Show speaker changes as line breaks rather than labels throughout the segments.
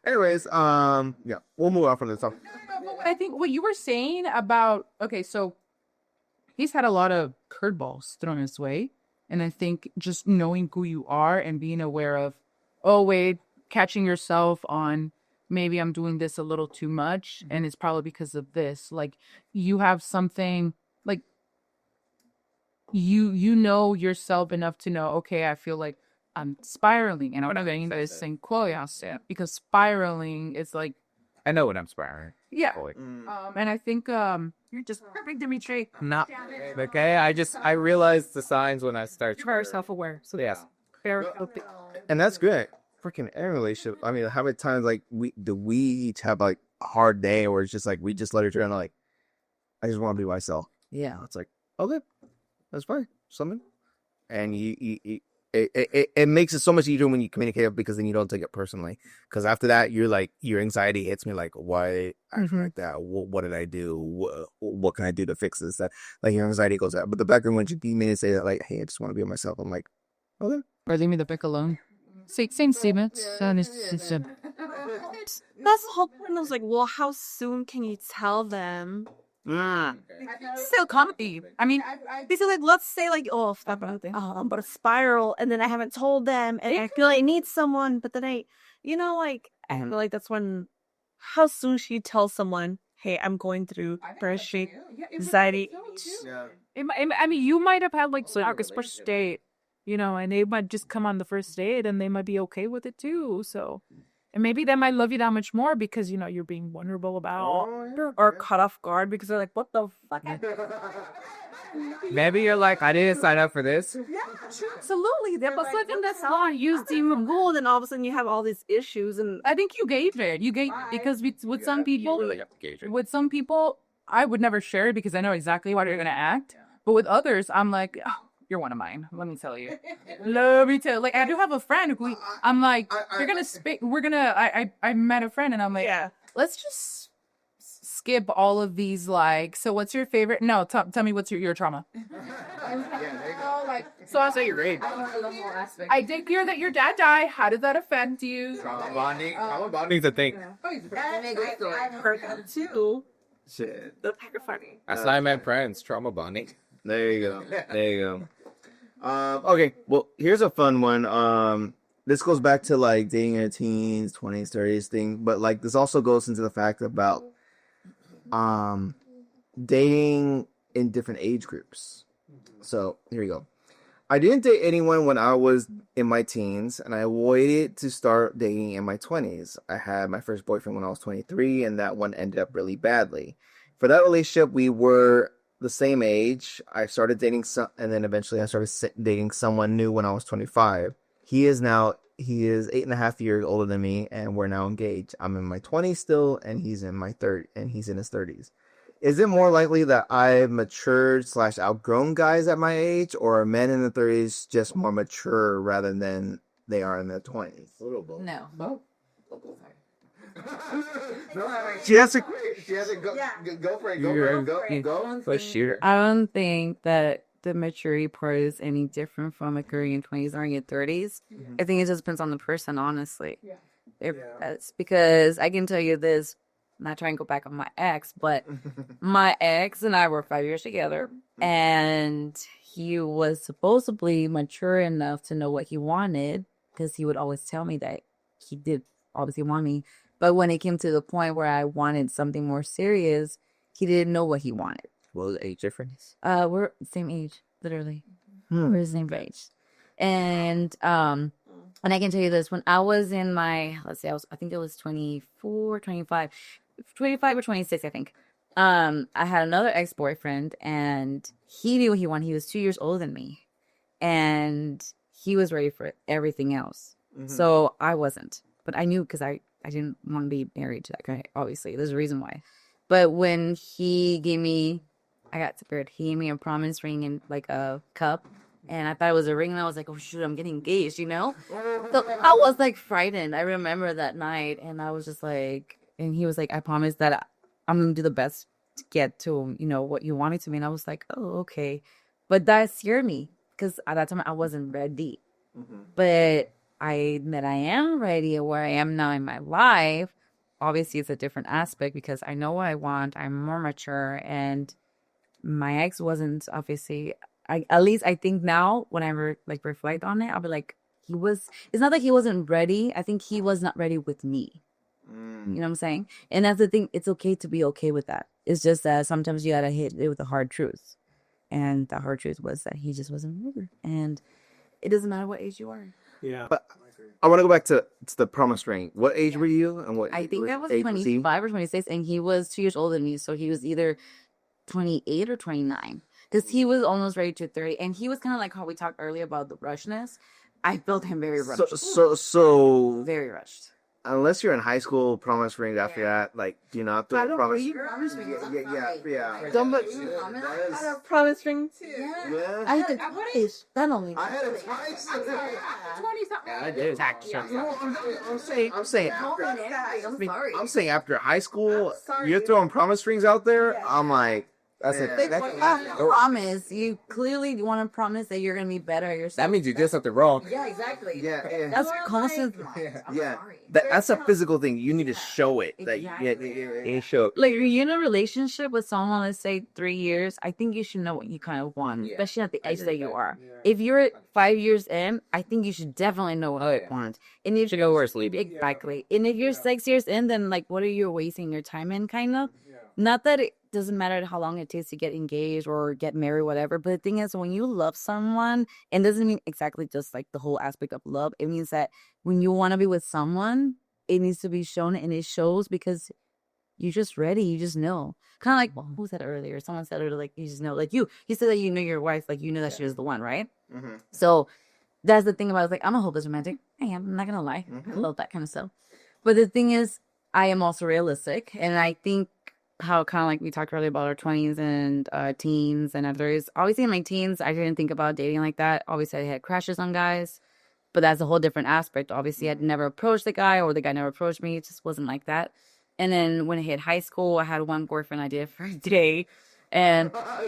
Anyways, yeah, we'll move on from this stuff.
I think what you were saying about, okay, so he's had a lot of curveballs thrown his way. And I think just knowing who you are and being aware of, oh, wait, catching yourself on maybe I'm doing this a little too much and it's probably because of this. Like you have something like you know yourself enough to know, okay, I feel like I'm spiraling. And what I'm getting is saying because spiraling is like
I know what I'm spiraling.
yeah.
Fully.
And I think you're just perfect, Dimitri.
Not okay. I realize the signs when I start.
Very self-aware. So
Yes.
very healthy.
And that's good. Freaking every relationship. I mean, how many times like we each have like a hard day where it's just like we just let each other know like I just want to be myself.
Yeah.
It's like okay, that's fine. Something, and it makes it so much easier when you communicate because then you don't take it personally. Because after that, you're like your anxiety hits me like why I feel like that? What did I do? What can I do to fix this? That like your anxiety goes out. But the background when you be me to say that like hey, I just want to be myself. I'm like okay.
Or leave me the pick alone. Same statements.
That's the whole point. I was like, well, how soon can you tell them?
Still comedy. I mean,
Because like, let's say like, oh, I'm about to spiral, and then I haven't told them, and I feel like I need someone, but then I feel like that's when. How soon should you tell someone, hey, I'm going through depression, anxiety?
Yeah.
I mean, you might have had like a first date, and they might just come on the first date and they might be okay with it too. So, and maybe they might love you that much more because, you're being vulnerable about
Or caught off guard because they're like, what the fuck?
Maybe you're like, I didn't sign up for this.
absolutely. That was like,
That's not used even gold, and all of a sudden you have all these issues, and
I think you gauge it. Because with some people, I would never share it because I know exactly how you're gonna act. But with others, I'm like, oh, you're one of mine. Let me tell you. Let me tell. Like I do have a friend who I'm like, you're gonna speak. We're gonna. I met a friend and I'm like,
yeah.
let's just skip all of these. Like, so what's your favorite? No, tell me what's your trauma. So I'll say your age. I did hear that your dad died. How did that affect you?
Trauma bonding. Trauma bonding's a thing.
I've heard that too.
Shit.
The pack of funny.
That's how I met friends. Trauma bonding.
There you go. There you go. Okay. Well, here's a fun one. This goes back to like dating in your teens, 20s, 30s thing, but like this also goes into the fact about dating in different age groups. So here you go. I didn't date anyone when I was in my teens, and I waited to start dating in my 20s. I had my first boyfriend when I was 23, and that one ended up really badly. For that relationship, we were the same age. I started dating and then eventually I started dating someone new when I was 25. He is 8.5 years older than me, and we're now engaged. I'm in my 20s still, and he's in his 30s. Is it more likely that I've matured / outgrown guys at my age, or are men in the 30s just more mature rather than they are in their 20s?
No. Both.
She has to go for it. Go.
For sure.
I don't think that the maturity part is any different from occurring in 20s or in your 30s. I think it just depends on the person, honestly. It's because I can tell you this, not trying to go back on my ex, but my ex and I were 5 years together, and he was supposedly mature enough to know what he wanted because he would always tell me that he did obviously want me. But when it came to the point where I wanted something more serious, he didn't know what he wanted.
What was the age difference?
We're the same age, literally. We're the same age. And I can tell you this, when I was in my, I think it was 24, 25 or 26, I think. I had another ex-boyfriend, and he knew what he wanted. He was 2 years older than me, and he was ready for everything else. So I wasn't, but I knew because I didn't want to be married to that guy. Obviously, there's a reason why. But when I got scared. He gave me a promise ring in like a cup, and I thought it was a ring, and I was like, oh shoot, I'm getting engaged, So I was like frightened. I remember that night, and I was just like, and he was like, I promise that I'm gonna do the best to get to what you wanted to me. And I was like, oh, okay. But that scared me because at that time I wasn't ready. But that I am ready or where I am now in my life, obviously it's a different aspect because I know what I want. I'm more mature, and my ex wasn't obviously. At least I think now when I reflect on it, I'll be like, he was. It's not that he wasn't ready. I think he was not ready with me. You know what I'm saying? And that's the thing. It's okay to be okay with that. It's just that sometimes you gotta hit it with the hard truth, and the hard truth was that he just wasn't ready. And it doesn't matter what age you are.
Yeah.
But I want to go back to the promise ring. What age were you? And what
I think I was
age he?
25 or 26, and he was 2 years older than me. So he was either 28 or 29 because he was almost ready to 30. And he was kind of like how we talked earlier about the rushness. I felt him very rushed.
So
Very rushed.
unless you're in high school, promise ring after that, like, do you not throw a promise? Yeah.
Somebody
That
had a promise ring too.
Yeah.
I had it twice. Not only.
I had it twice.
I did.
I'm saying
I'm sorry.
after high school, you're throwing promise rings out there. I'm like, that's it.
Promise. You clearly want to promise that you're going to be better at yourself.
That means you did something wrong.
Yeah, exactly.
Yeah.
That's what constant.
Yeah. That's a physical thing. You need to show it. That
You show.
Like, you're in a relationship with someone, let's say 3 years, I think you should know what you kind of want, especially at the age that you are. If you're 5 years in, I think you should definitely know what you want. And if
You should go where it's leading.
exactly. And if you're 6 years in, then like, what are you wasting your time in, kind of? Not that it doesn't matter how long it takes to get engaged or get married, whatever. But the thing is, when you love someone, and doesn't mean exactly just like the whole aspect of love. It means that when you want to be with someone, it needs to be shown, and it shows because you're just ready. You just know. Kind of like who said it earlier? Someone said earlier, like you just know. Like you said that you know your wife, like you know that she was the one, right?
Mm-hmm.
So that's the thing about it. Like, I'm a hopeless romantic. I am. I'm not gonna lie. I love that kind of stuff. But the thing is, I am also realistic, and I think how kind of like we talked earlier about our 20s and teens and others. Obviously, in my teens, I didn't think about dating like that. Obviously, I had crushes on guys, but that's a whole different aspect. Obviously, I'd never approached the guy, or the guy never approached me. It just wasn't like that. And then when I hit high school, I had one boyfriend I did for a day, and I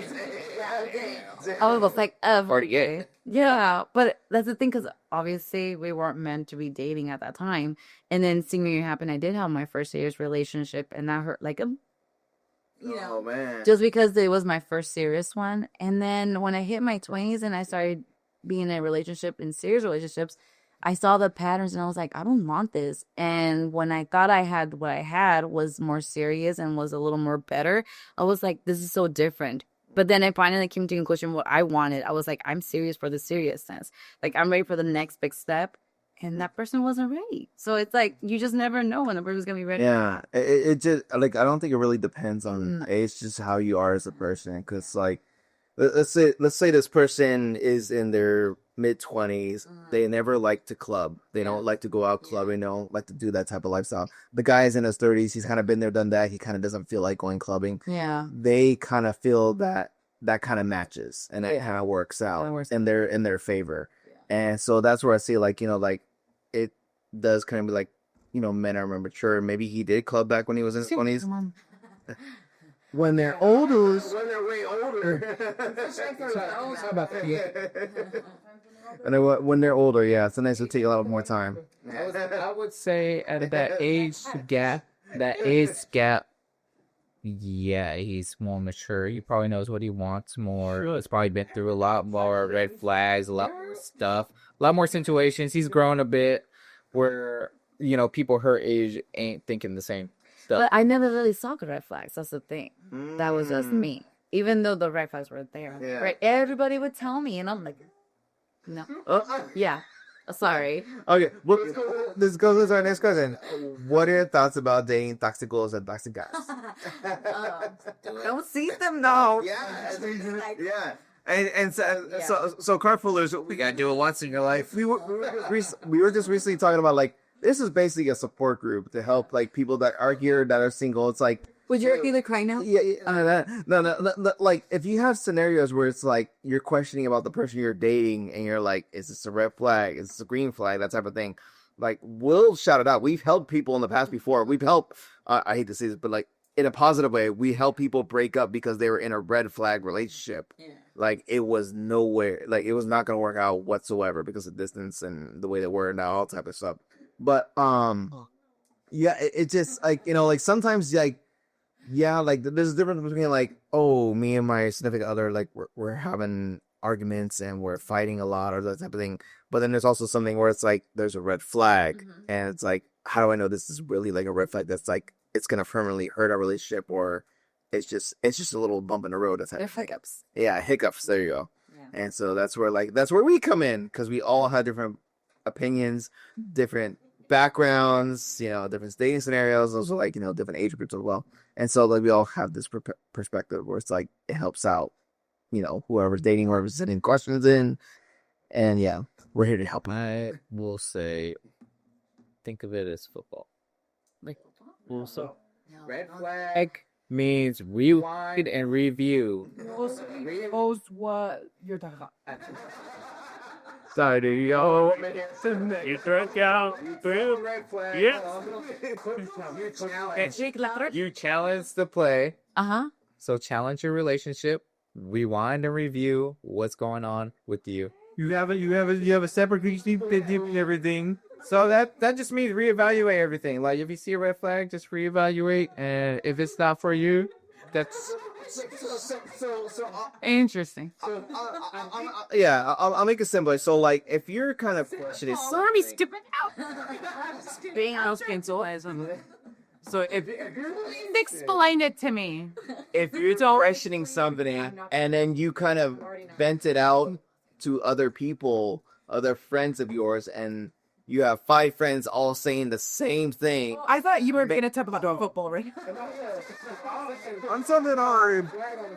was like,
Already gay.
yeah, but that's the thing, because obviously we weren't meant to be dating at that time. And then senior year happened. I did have my first serious relationship, and that hurt like
Oh man.
just because it was my first serious one. And then when I hit my 20s and I started being in a relationship, in serious relationships, I saw the patterns and I was like, I don't want this. And when I thought I had what I had was more serious and was a little more better, I was like, this is so different. But then I finally came to the conclusion what I wanted. I was like, I'm serious for the seriousness. Like, I'm ready for the next big step. And that person wasn't ready. So it's like, you just never know when the person's going to be ready.
Yeah, it just like I don't think it really depends on age, just how you are as a person. Because like, let's say this person is in their mid-20s. They never like to club. They don't like to go out clubbing. They don't like to do that type of lifestyle. The guy is in his 30s. He's kind of been there, done that. He kind of doesn't feel like going clubbing.
Yeah.
They kind of feel that kind of matches, and that kind of works out in their favor. And so that's where I see, like, you know, like it does kind of be like, you know, men are more mature. Maybe he did club back when he was in his 20s. When they're older. When they're way older. And when they're older, yeah, sometimes it'll take a lot more time.
I would say at that age gap, yeah, he's more mature. He probably knows what he wants more. He's probably been through a lot more red flags, a lot more stuff, a lot more situations. He's grown a bit where, you know, people her age ain't thinking the same stuff.
But I never really saw red flags. That's the thing. That was just me. Even though the red flags were there.
Yeah.
Right? Everybody would tell me, and I'm like, no. Yeah. Sorry.
Okay, well, this goes to our next question. What are your thoughts about dating toxic girls and toxic guys?
Don't see them, no.
Yeah. And so carpoolers, we gotta do it once in your life. We were just recently talking about, like, this is basically a support group to help, like, people that are here that are single. It's like,
Would you either cry now?
No. Like, if you have scenarios where it's like you're questioning about the person you're dating, and you're like, is this a red flag? Is this a green flag? That type of thing. Like, we'll shout it out. We've helped people in the past before. We've helped. I hate to say this, but like in a positive way, we help people break up because they were in a red flag relationship. Yeah. Like it was nowhere, like it was not gonna work out whatsoever because of distance and the way that we're now, all type of stuff. But yeah, it just like like sometimes like yeah, like there's a difference between like me and my significant other like we're having arguments and we're fighting a lot or that type of thing. But then there's also something where it's like there's a red flag and it's like how do I know this is really like a red flag that's like it's gonna permanently hurt our relationship or it's just a little bump in the road. That's
hiccups.
yeah, hiccups. There you go. Yeah. And so that's where we come in because we all have different opinions, different backgrounds, different dating scenarios, also like different age groups as well. And so like we all have this perspective where it's like it helps out, whoever's dating, whoever's sending questions in, and yeah, we're here to help.
I will say, think of it as football. Like also, red flag means rewind and review.
Knows what you're talking about.
Sorry, yo. You struck out. Yes. You challenge the play. So challenge your relationship. Rewind and review what's going on with you.
You have a separate group and everything.
So that just means reevaluate everything. Like if you see a red flag, just reevaluate, and if it's not for you, that's
interesting.
Yeah, I'll make it simpler. So like if you're kind of questioning,
Sorry, stupid out.
Being on
so if
Explain it to me.
if you're questioning something and then you kind of vent it out to other people, other friends of yours, and you have 5 friends all saying the same thing.
I thought you were going to talk about football, right?
On something on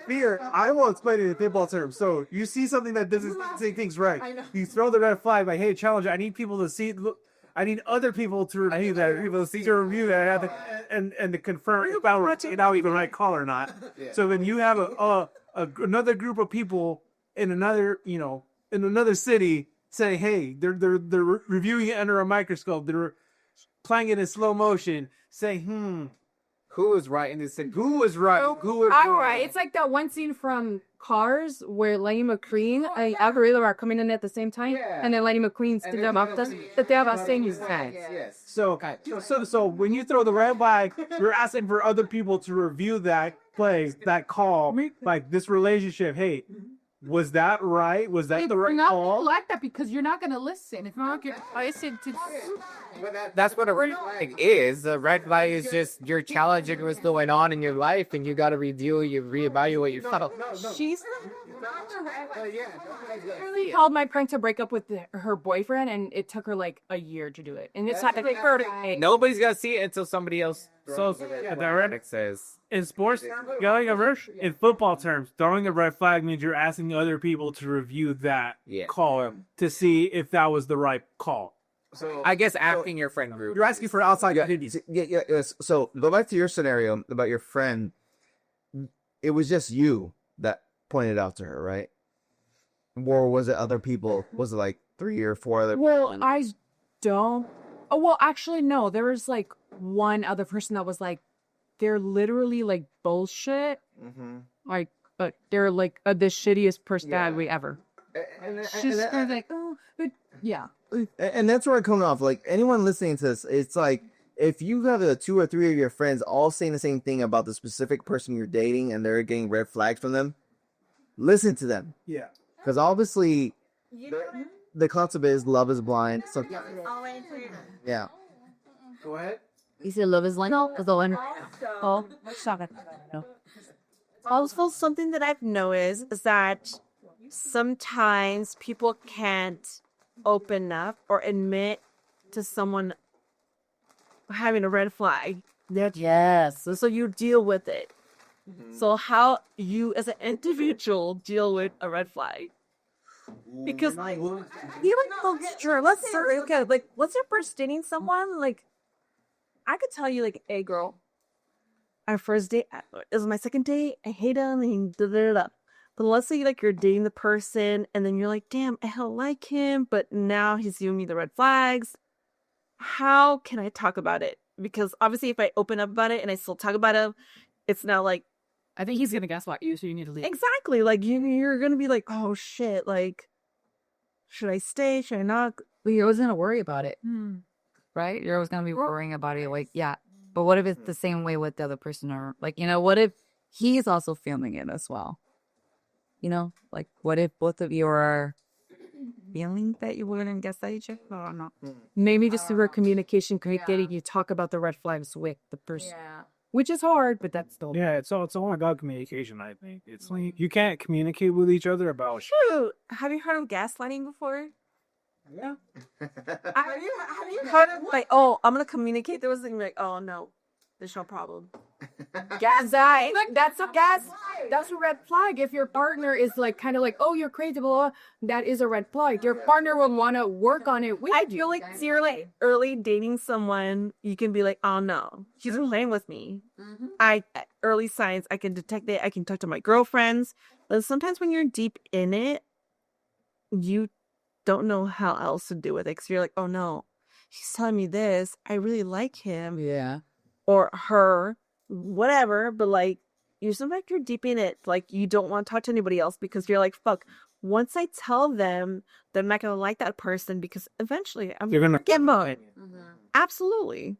fear, I will explain it in football terms. So you see something that doesn't say things right. You throw the red flag, like, hey, challenge, I need people to see. Look, I need other people to review that. People to see to review that and to confirm if I were now even right call or not. So then you have another group of people in another city. Say, hey, they're reviewing it under a microscope. They're playing it in slow motion. Say,
who is right in this thing? Who is right? Who is
all right. It's like that one scene from Cars where Lightning McQueen and Algorithm are coming in at the same time, and then Lightning McQueen's to them up that they have a saying is that.
Yes.
So when you throw the red flag, you're asking for other people to review that play, that call, like this relationship. Hey. Was that right? Was that the right call?
Like that because you're not going to listen. If not, you're listen to.
That's what a red flag is. A red flag is just you're challenging what's going on in your life, and you got to reevaluate yourself.
She's called my prank to break up with her boyfriend, and it took her like a year to do it. And it's not
nobody's gonna see it until somebody else.
So the says in sports, in football terms, throwing a red flag means you're asking other people to review that call to see if that was the right call.
So I guess asking your friend group.
You're asking for outside opinions.
Yeah. So go back to your scenario about your friend. It was just you that pointed out to her, right? Or was it other people? Was it like 3 or 4 other?
Well, I don't. Oh, well, actually, no. There was like one other person that was like, they're literally like bullshit. Like, but they're like the shittiest personality ever.
She's like, oh, but yeah.
And that's where I come off. Like anyone listening to this, it's like if you have 2 or 3 of your friends all saying the same thing about the specific person you're dating, and they're getting red flags from them, listen to them.
Yeah.
Because obviously, the concept is love is blind. So yeah.
Go ahead.
You said love is blind.
Also, something that I've noticed is that sometimes people can't open up or admit to someone having a red flag.
Yes.
So you deal with it. So how you as an individual deal with a red flag? Because let's say first dating someone, like I could tell you like, hey girl, our first date, this is my second date, I hate him and da-da-da-da. But let's say like you're dating the person and then you're like, damn, I don't like him, but now he's giving me the red flags. How can I talk about it? Because obviously if I open up about it and I still talk about it, it's now like
I think he's gonna gaslight you, so you need to leave.
Exactly. Like you're gonna be like, oh shit, like should I stay? Should I not?
But you're always gonna worry about it, right? You're always gonna be worrying about it. Like, yeah. But what if it's the same way with the other person, or like, what if he's also feeling it as well? Like, what if both of you are feeling that you wouldn't gaslight each other? I don't know.
Maybe just through communication, getting you talk about the red flags with the person, which is hard, but that's still
Yeah, it's all about communication. I think it's like you can't communicate with each other about shit.
Shoot. Have you heard of gaslighting before?
Yeah.
Have you heard of like, oh, I'm gonna communicate? There was like, oh no, there's no problem.
gaslight. That's a red flag. If your partner is like kind of like, oh, you're crazy, blah, blah, that is a red flag. Your partner will want to work on it with
I
you.
feel like you're like early dating someone, you can be like, oh no, he's playing with me. Early signs, I can detect it. I can talk to my girlfriends. But sometimes when you're deep in it, you don't know how else to do with it. Because you're like, oh no, he's telling me this. I really like him.
Yeah.
Or her, whatever. But like, you're deep in it. Like, you don't want to talk to anybody else because you're like, fuck. Once I tell them, they're not gonna like that person because eventually
You're gonna
get mowed. Absolutely,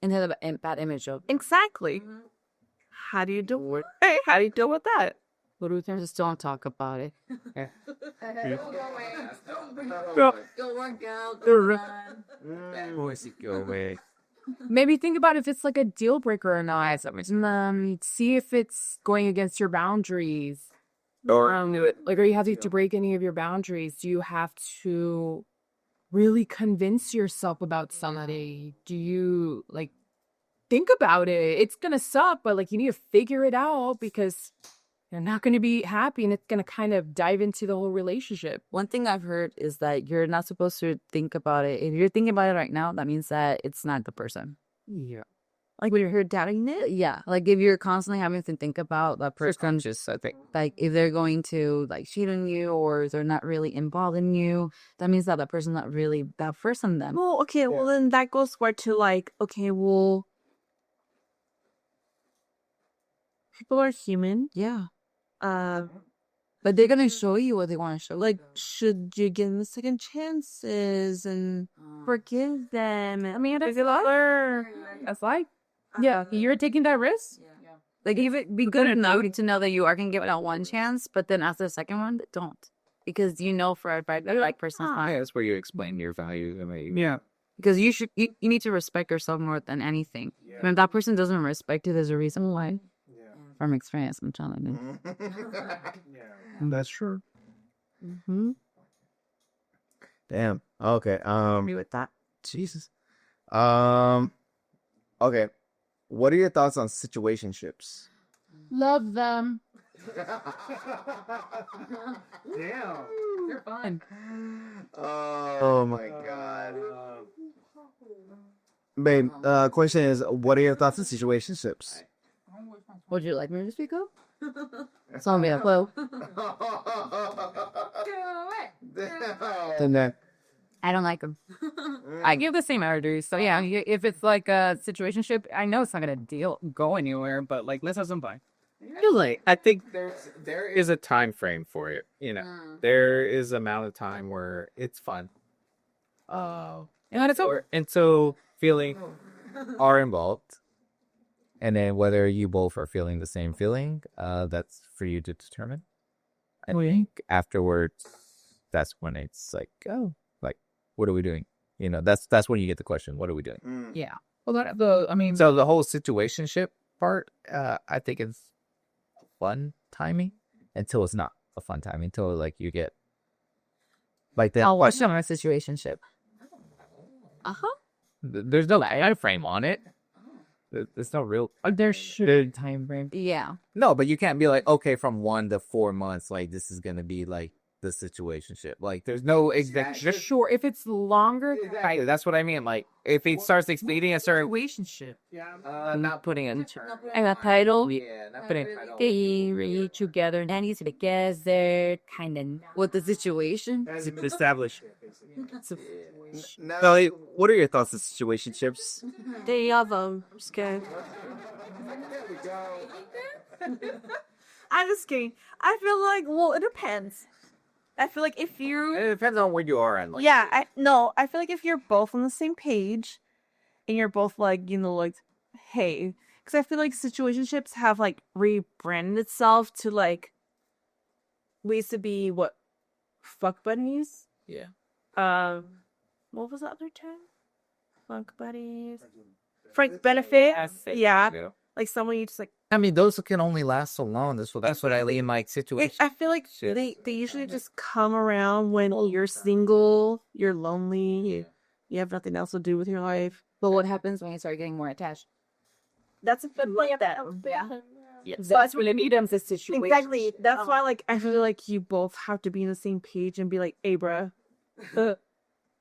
And have a bad image of.
exactly. How do you deal with? Hey, how do you deal with that?
But we can just don't talk about it.
Go away.
Maybe think about if it's like a deal breaker or not. See if it's going against your boundaries.
Or
Like, are you having to break any of your boundaries? Do you have to really convince yourself about somebody? Do you like think about it? It's gonna suck, but like you need to figure it out because you're not gonna be happy, and it's gonna kind of dive into the whole relationship.
One thing I've heard is that you're not supposed to think about it. If you're thinking about it right now, that means that it's not the person.
Yeah.
Like when you're doubting it.
Yeah. Like if you're constantly having to think about that person,
Just I think.
like if they're going to like cheat on you or they're not really involved in you, that means that person's not really that person then.
Well, okay. Well, then that goes where to like, okay, well, people are human.
Yeah.
Uh,
But they're gonna show you what they want to show.
like, should you give them second chances and forgive them? I mean,
That's like, yeah, you're taking that risk.
Like even be good enough to know that you are gonna give it a one chance, but then after the second one, don't. Because you know for a fact that like person's not.
Yeah, that's where you explain your value. I mean,
Yeah.
Because you need to respect yourself more than anything. And if that person doesn't respect you, there's a reason why. From experience, I'm telling you.
That's true.
damn. Okay.
Agree with that.
Jesus. Okay. What are your thoughts on situationships?
Love them.
Damn.
They're fun.
Oh my god. Babe, question is, what are your thoughts on situationships?
Would you like me to speak up? So me up. Well,
And then,
I don't like them.
I give the same boundaries. So yeah, if it's like a situationship, I know it's not gonna go anywhere, but like let's have some fun.
I think there is a time frame for it. There is amount of time where it's fun.
And it's over.
And so feeling are involved. And then whether you both are feeling the same feeling, that's for you to determine. I think afterwards, that's when it's like, oh, like, what are we doing? That's when you get the question, what are we doing?
Yeah. Well,
So the whole situationship part, I think it's fun timing until it's not a fun timing, until like you get like that.
I'll watch on a situationship.
There's no time frame on it. There's no real.
there should be time frame.
Yeah.
No, but you can't be like, okay, from 1 to 4 months, like this is gonna be like the situationship. Like there's no exact.
Sure, if it's longer,
Exactly. That's what I mean. Like if it starts exceeding a certain.
situationship.
Not putting in.
And a title.
Yeah, not putting. in.
They together. That needs to be together. Kind of. What the situation?
Established.
Nelly, what are your thoughts on situationships?
they love them. Just kidding. I'm just kidding. I feel like, well, it depends. I feel like if you,
It depends on where you are in life.
yeah, I feel like if you're both on the same page and you're both like, like, hey, because I feel like situationships have like rebranded itself to like ways to be what fuck buddies.
Yeah.
What was the other term? Fuck buddies. Frank benefits. Yeah. Like someone you just like.
I mean, those can only last so long. That's what I lean like situation.
I feel like they usually just come around when you're single, you're lonely, you have nothing else to do with your life.
But what happens when you start getting more attached?
That's a good way of that. Yeah.
Yes.
That's when it becomes a situation.
Exactly. That's why, like, I feel like you both have to be on the same page and be like, "Hey, bruh,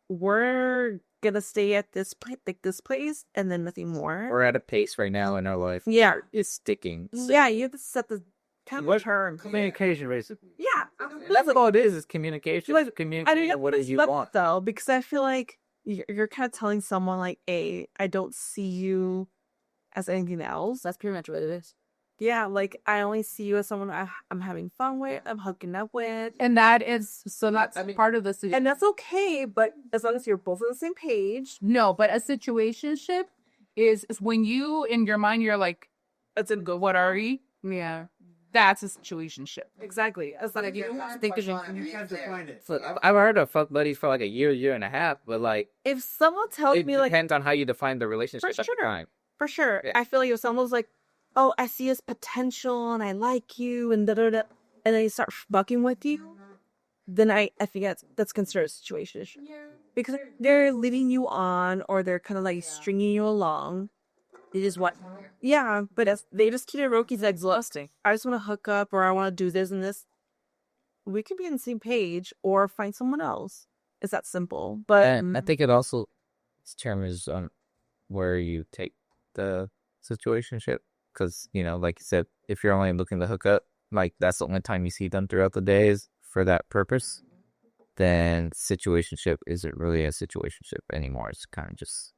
we're gonna stay at this place, and then nothing more."
We're at a pace right now in our life.
Yeah,
It's sticking.
yeah. You have to set the kind of term.
Communication, basically.
Yeah,
That's all it is communication.
Like,
Communicate what it you
slept,
want.
though, because I feel like you're kind of telling someone like, "Hey, I don't see you as anything else."
That's pretty much what it is.
Yeah, like I only see you as someone I'm having fun with, I'm hooking up with,
And that's part of the situation.
and that's okay. But as long as you're both on the same page,
No, but a situationship is when you in your mind you're like,
it's a good.
what are we? Yeah, that's a situationship.
Exactly. As long as you
Think
You can't define it.
So, I've heard of fuck buddies for like a year and a half, but like
if someone tells
it
me like
depends on how you define the relationship at the
sure.
time.
for sure,
Yeah.
I feel like if someone's like, "Oh, I see his potential and I like you," and da da da, and then they start fucking with you, then I think that's considered a situation because they're leading you on or they're kind of like stringing you along. They just want, yeah, but they just keep it Roki's exhausting. I just want to hook up or I want to do this and this. We could be on the same page or find someone else. It's that simple. But
And I think it also determines on where you take the situationship. Because, like you said, if you're only looking to hook up, like that's the only time you see them throughout the days for that purpose, then situationship isn't really a situationship anymore. It's kind of just,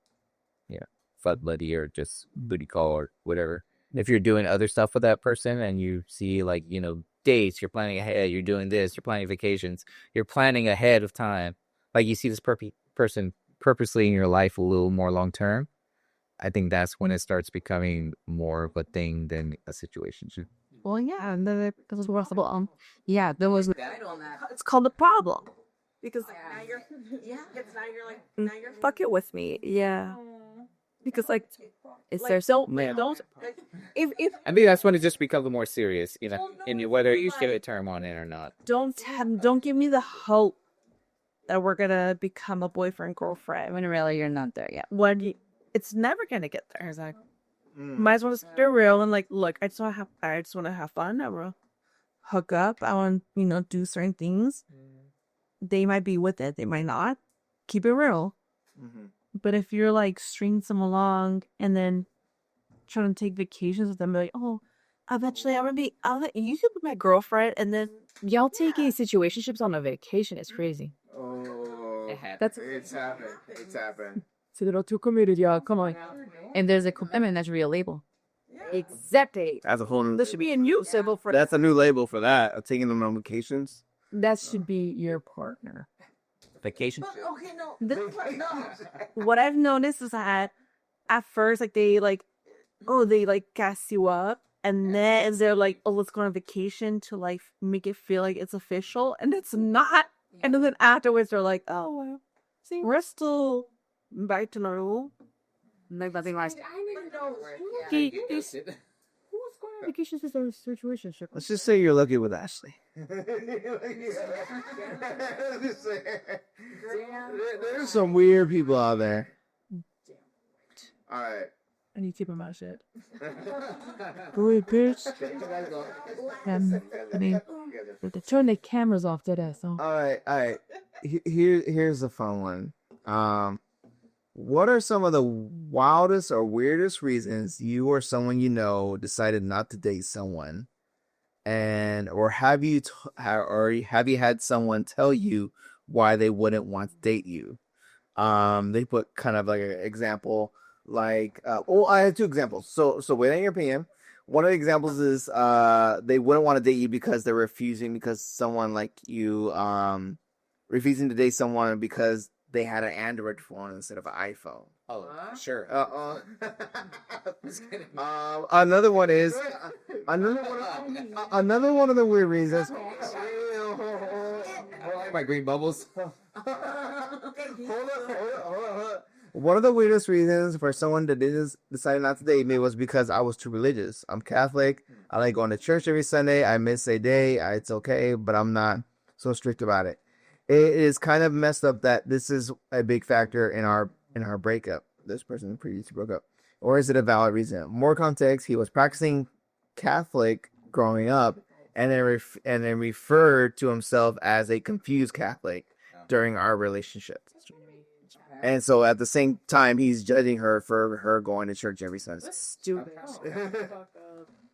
fuck buddy or just booty call or whatever. If you're doing other stuff with that person and you see like, dates, you're planning ahead, you're doing this, you're planning vacations, you're planning ahead of time. Like you see this person purposely in your life a little more long term. I think that's when it starts becoming more of a thing than a situationship.
well, yeah, and then it was possible.
Yeah, there was.
It's called the problem because now you're fuck it with me, yeah. Because like,
Is there so?
don't if
I think that's when it just becomes more serious, in whether you give a term on it or not.
don't give me the hope that we're gonna become a boyfriend girlfriend
When really you're not there yet.
it's never gonna get there.
Exactly.
Might as well just be real and like, look, I just want to have fun. I want to hook up. I want do certain things. They might be with it. They might not. Keep it real. But if you're like stringing them along and then trying to take vacations with them, like, oh, eventually you could be my girlfriend, and then
Y'all taking situationships on a vacation is crazy.
Oh,
That's
it's happened. It's happened.
it's a little too committed, y'all. Come on.
And there's a commitment that's real label.
Exactly.
That's a whole new.
this should be a new symbol for
That's a new label for that. Of taking them on vacations.
That should be your partner.
Vacation.
what I've noticed is that at first, like they gas you up, and then they're like, "Oh, let's go on vacation" to like make it feel like it's official, and it's not. And then afterwards, they're like, "Oh, well, see, we're still back to normal."
Like nothing like.
Vacations is a situationship.
Let's just say you're lucky with Ashley. There's some weird people out there. All right.
I need to keep in my shit. Wait, bitch. I mean, turn the cameras off, dead ass.
All right. Here's a fun one. What are some of the wildest or weirdest reasons you or someone you know decided not to date someone, or have you had someone tell you why they wouldn't want to date you? They put kind of like an example, like I had two examples. So with NRPM, One of the examples is they wouldn't want to date you because they're refusing because someone like you refusing to date someone because they had an Android phone instead of an iPhone.
Oh, sure.
Another one is another one of the weird reasons.
My green bubbles.
One of the weirdest reasons for someone that decided not to date me was because I was too religious. I'm Catholic. I like going to church every Sunday. I miss a day. It's okay, but I'm not so strict about it. It is kind of messed up that this is a big factor in our breakup. This person previously broke up, or is it a valid reason? More context: he was practicing Catholic growing up, and then referred to himself as a confused Catholic during our relationship. And so at the same time, he's judging her for her going to church every Sunday.
Stupid.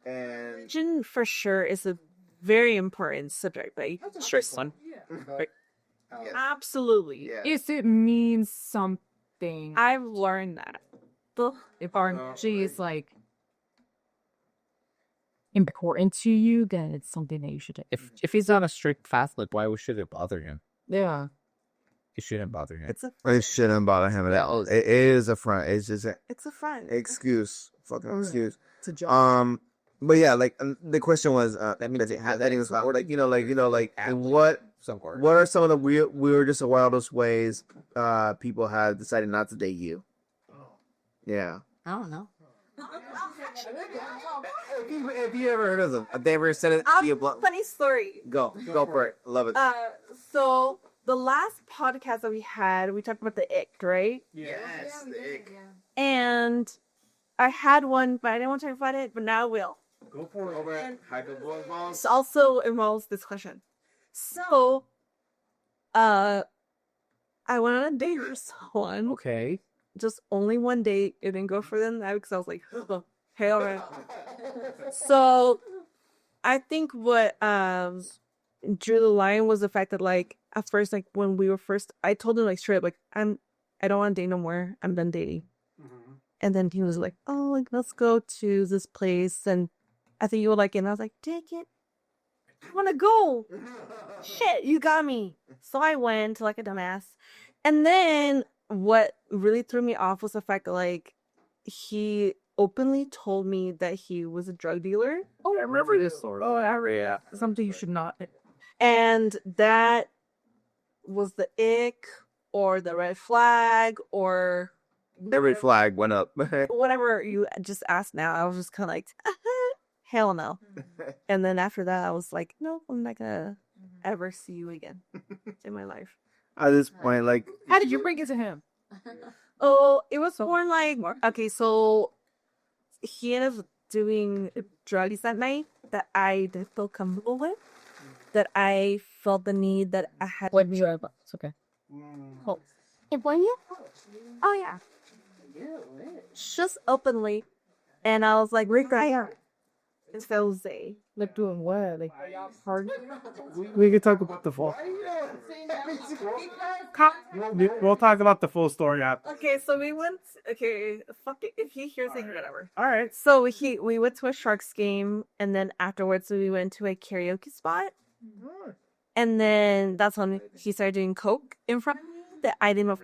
And
Religion for sure is a very important subject, like stress one. Absolutely.
yeah.
If it means something,
I've learned that.
if our energy is like important to you, then it's something that you should.
If he's not a strict Catholic, why should it bother him?
Yeah.
It shouldn't bother him.
It shouldn't bother him at all. It is a front. It's just an
It's a front.
excuse. Fucking excuse.
It's a joke.
But yeah, like the question was, that means it has that English or and what are some of the weirdest or wildest ways people have decided not to date you? Yeah.
I don't know.
If you ever heard of them, if they ever said it, be a
Funny story.
go for it. Love it.
So the last podcast that we had, we talked about the ick, right?
Yes, the ick.
And I had one, but I didn't want to talk about it, but now I will.
Go for it. Over at Hyperbolic Balls.
This also involves this question. So, I went on a date with someone.
Okay.
Just only one date. It didn't go further than that because I was like, hell no. So, I think what drew the line was the fact that, like, at first, like, when we were first, I told him, like, straight up, like, I don't want to date no more. I'm done dating.
Mm-hmm.
And then he was like, oh, like, let's go to this place. And I think you would like it. And I was like, take it. I want to go. Shit, you got me. So I went like a dumbass. And then what really threw me off was the fact that, like, he openly told me that he was a drug dealer.
Oh, I remember this story. Oh, yeah. Something you should not.
And that was the ick or the red flag or
The red flag went up.
whatever you just asked now. I was just kind of like, hell no. And then after that, I was like, no, I'm not gonna ever see you again in my life.
At this point, like,
How did you bring it to him?
Oh, it was more like, okay, so he ended up doing drugs that night that I didn't feel comfortable with, that I felt the need that I had.
What you are? It's okay.
Oh, oh yeah. Just openly. And I was like, Rick, it's Jose.
Like doing what? Like hard?
We could talk about the full. We'll talk about the full story after.
Okay, so we went. Okay, fuck it. If he hears it, whatever.
All right.
So we went to a Sharks game, and then afterwards we went to a karaoke spot, and then that's when he started doing coke in front of me that I didn't know.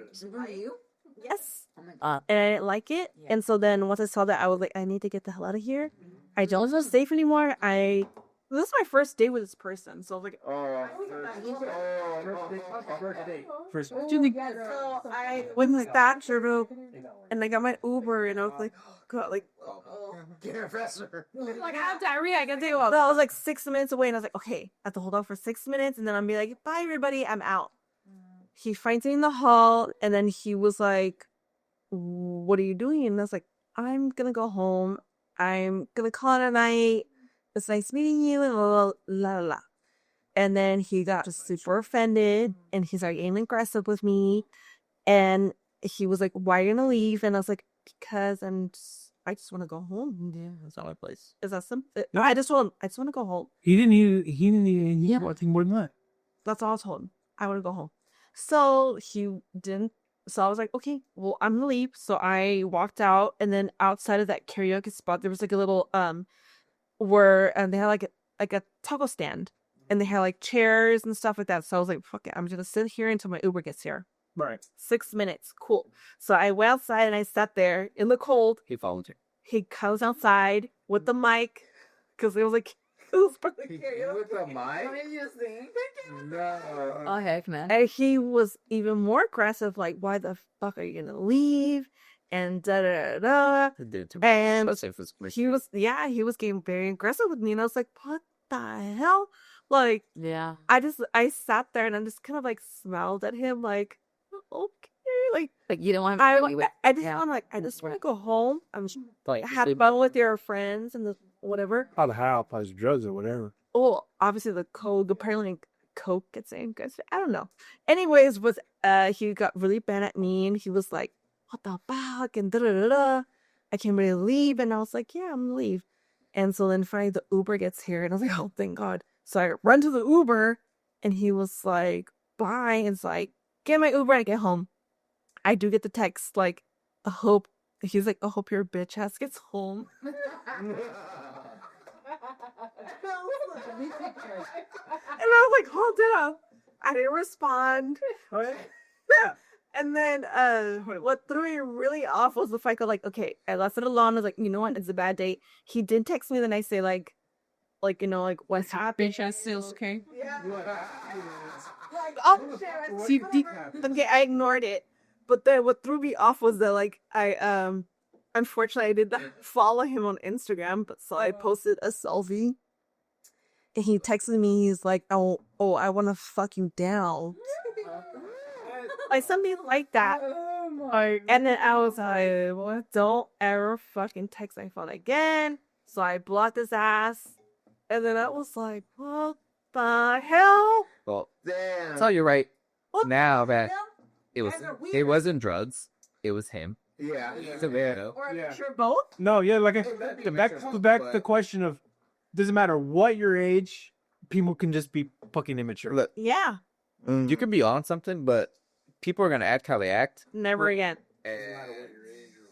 Yes, and I didn't like it, and so then once I saw that, I was like, I need to get the hell out of here. I don't feel safe anymore. This is my first date with this person, so I was like,
First.
so I went to that turbo, and I got my Uber, and I was like, oh god, like,
Like I have diarrhea. I can take off.
so I was like 6 minutes away, and I was like, okay, I have to hold on for 6 minutes, and then I'll be like, bye everybody, I'm out. He finds me in the hall, and then he was like, what are you doing? And I was like, I'm gonna go home. I'm gonna call it a night. It's nice meeting you, and la la la. And then he got just super offended, and he started getting aggressive with me. And he was like, "Why are you gonna leave?" And I was like, "Because I just want to go home.
Yeah, that's not my place.
Is that simple? No, I just want to go home.
He didn't need anything more than that.
That's all I told him. I want to go home." So he didn't. So I was like, okay, well, I'm gonna leave. So I walked out, and then outside of that karaoke spot, there was like a little were, and they had like a taco stand, and they had like chairs and stuff like that. So I was like, fuck it, I'm just gonna sit here until my Uber gets here.
Right.
6 minutes, cool. So I went outside and I sat there in the cold.
He volunteered.
He comes outside with the mic because it was like it was probably
With the mic? No.
Oh heck, man.
and he was even more aggressive. Like, why the fuck are you gonna leave? And da da da.
Dude, to
And
especially if it's
he was getting very aggressive with me, and I was like, what the hell? Like,
Yeah.
I sat there and I just kind of like smiled at him, like, okay, like
Like you don't want
I
to
I'm like, I just want to go home. I'm
like
have fun with your friends and the whatever.
How the hell plus drugs or whatever.
Oh, obviously the code apparently Coke gets in. I don't know. Anyways, he got really bad at me and he was like, what the fuck? And da da da da. I can't really leave. And I was like, yeah, I'm gonna leave. And so then finally the Uber gets here and I was like, oh thank God. So I run to the Uber and he was like, bye. And it's like, get my Uber and I get home. I do get the text like, he's like, I hope your bitch ass gets home. And I was like, hold it up. I didn't respond. Yeah. And then what threw me really off was the fact that, like, okay, I left it alone. I was like, you know what? It's a bad date. He did text me the next day, like, you know, like, what's happening?
Bitch ass sales, okay?
Yeah. Like, oh, shit. Okay, I ignored it. But then what threw me off was that, like, I, unfortunately, I did not follow him on Instagram, but so I posted a selfie. And he texted me, he's like, oh, I want to fuck you down. Like, something like that. And then I was like, what? Don't ever fucking text my phone again. So I blocked his ass. And then I was like, what the hell?
Well,
Damn.
tell you right
What
now
the
that
hell?
it wasn't drugs. It was him.
Yeah.
It's a weirdo.
Or
Yeah.
sure both?
No, yeah, like back
but-
the question of doesn't matter what your age, people can just be fucking immature.
Look,
Yeah.
You could be on something, but people are gonna act how they act.
Never again.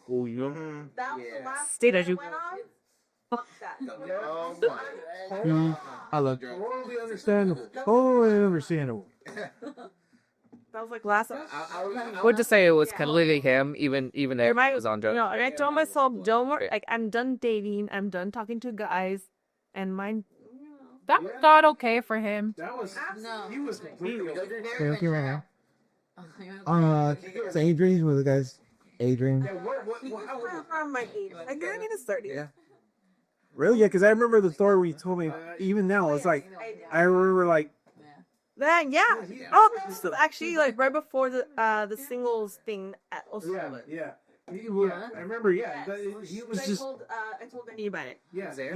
Oh, you know?
That was the last
State as you.
Fuck that.
Oh my.
Yeah, I love you.
Totally
Understandable. Totally understandable.
That was like last.
I would just say it was completely him, even if it was on drugs.
No, I told myself, don't worry. Like, I'm done dating. I'm done talking to guys. And mine.
That was not okay for him.
That was
No.
he was completely
Okay, right now. It's Adrian with the guys. Adrian.
From my age. Like, I need to start it.
really, yeah, because I remember the story where you told me. Even now, it's like I remember like
Then yeah. Oh, this was actually like right before the singles thing at Oslo.
yeah. I remember, he was just
I told Benny about it.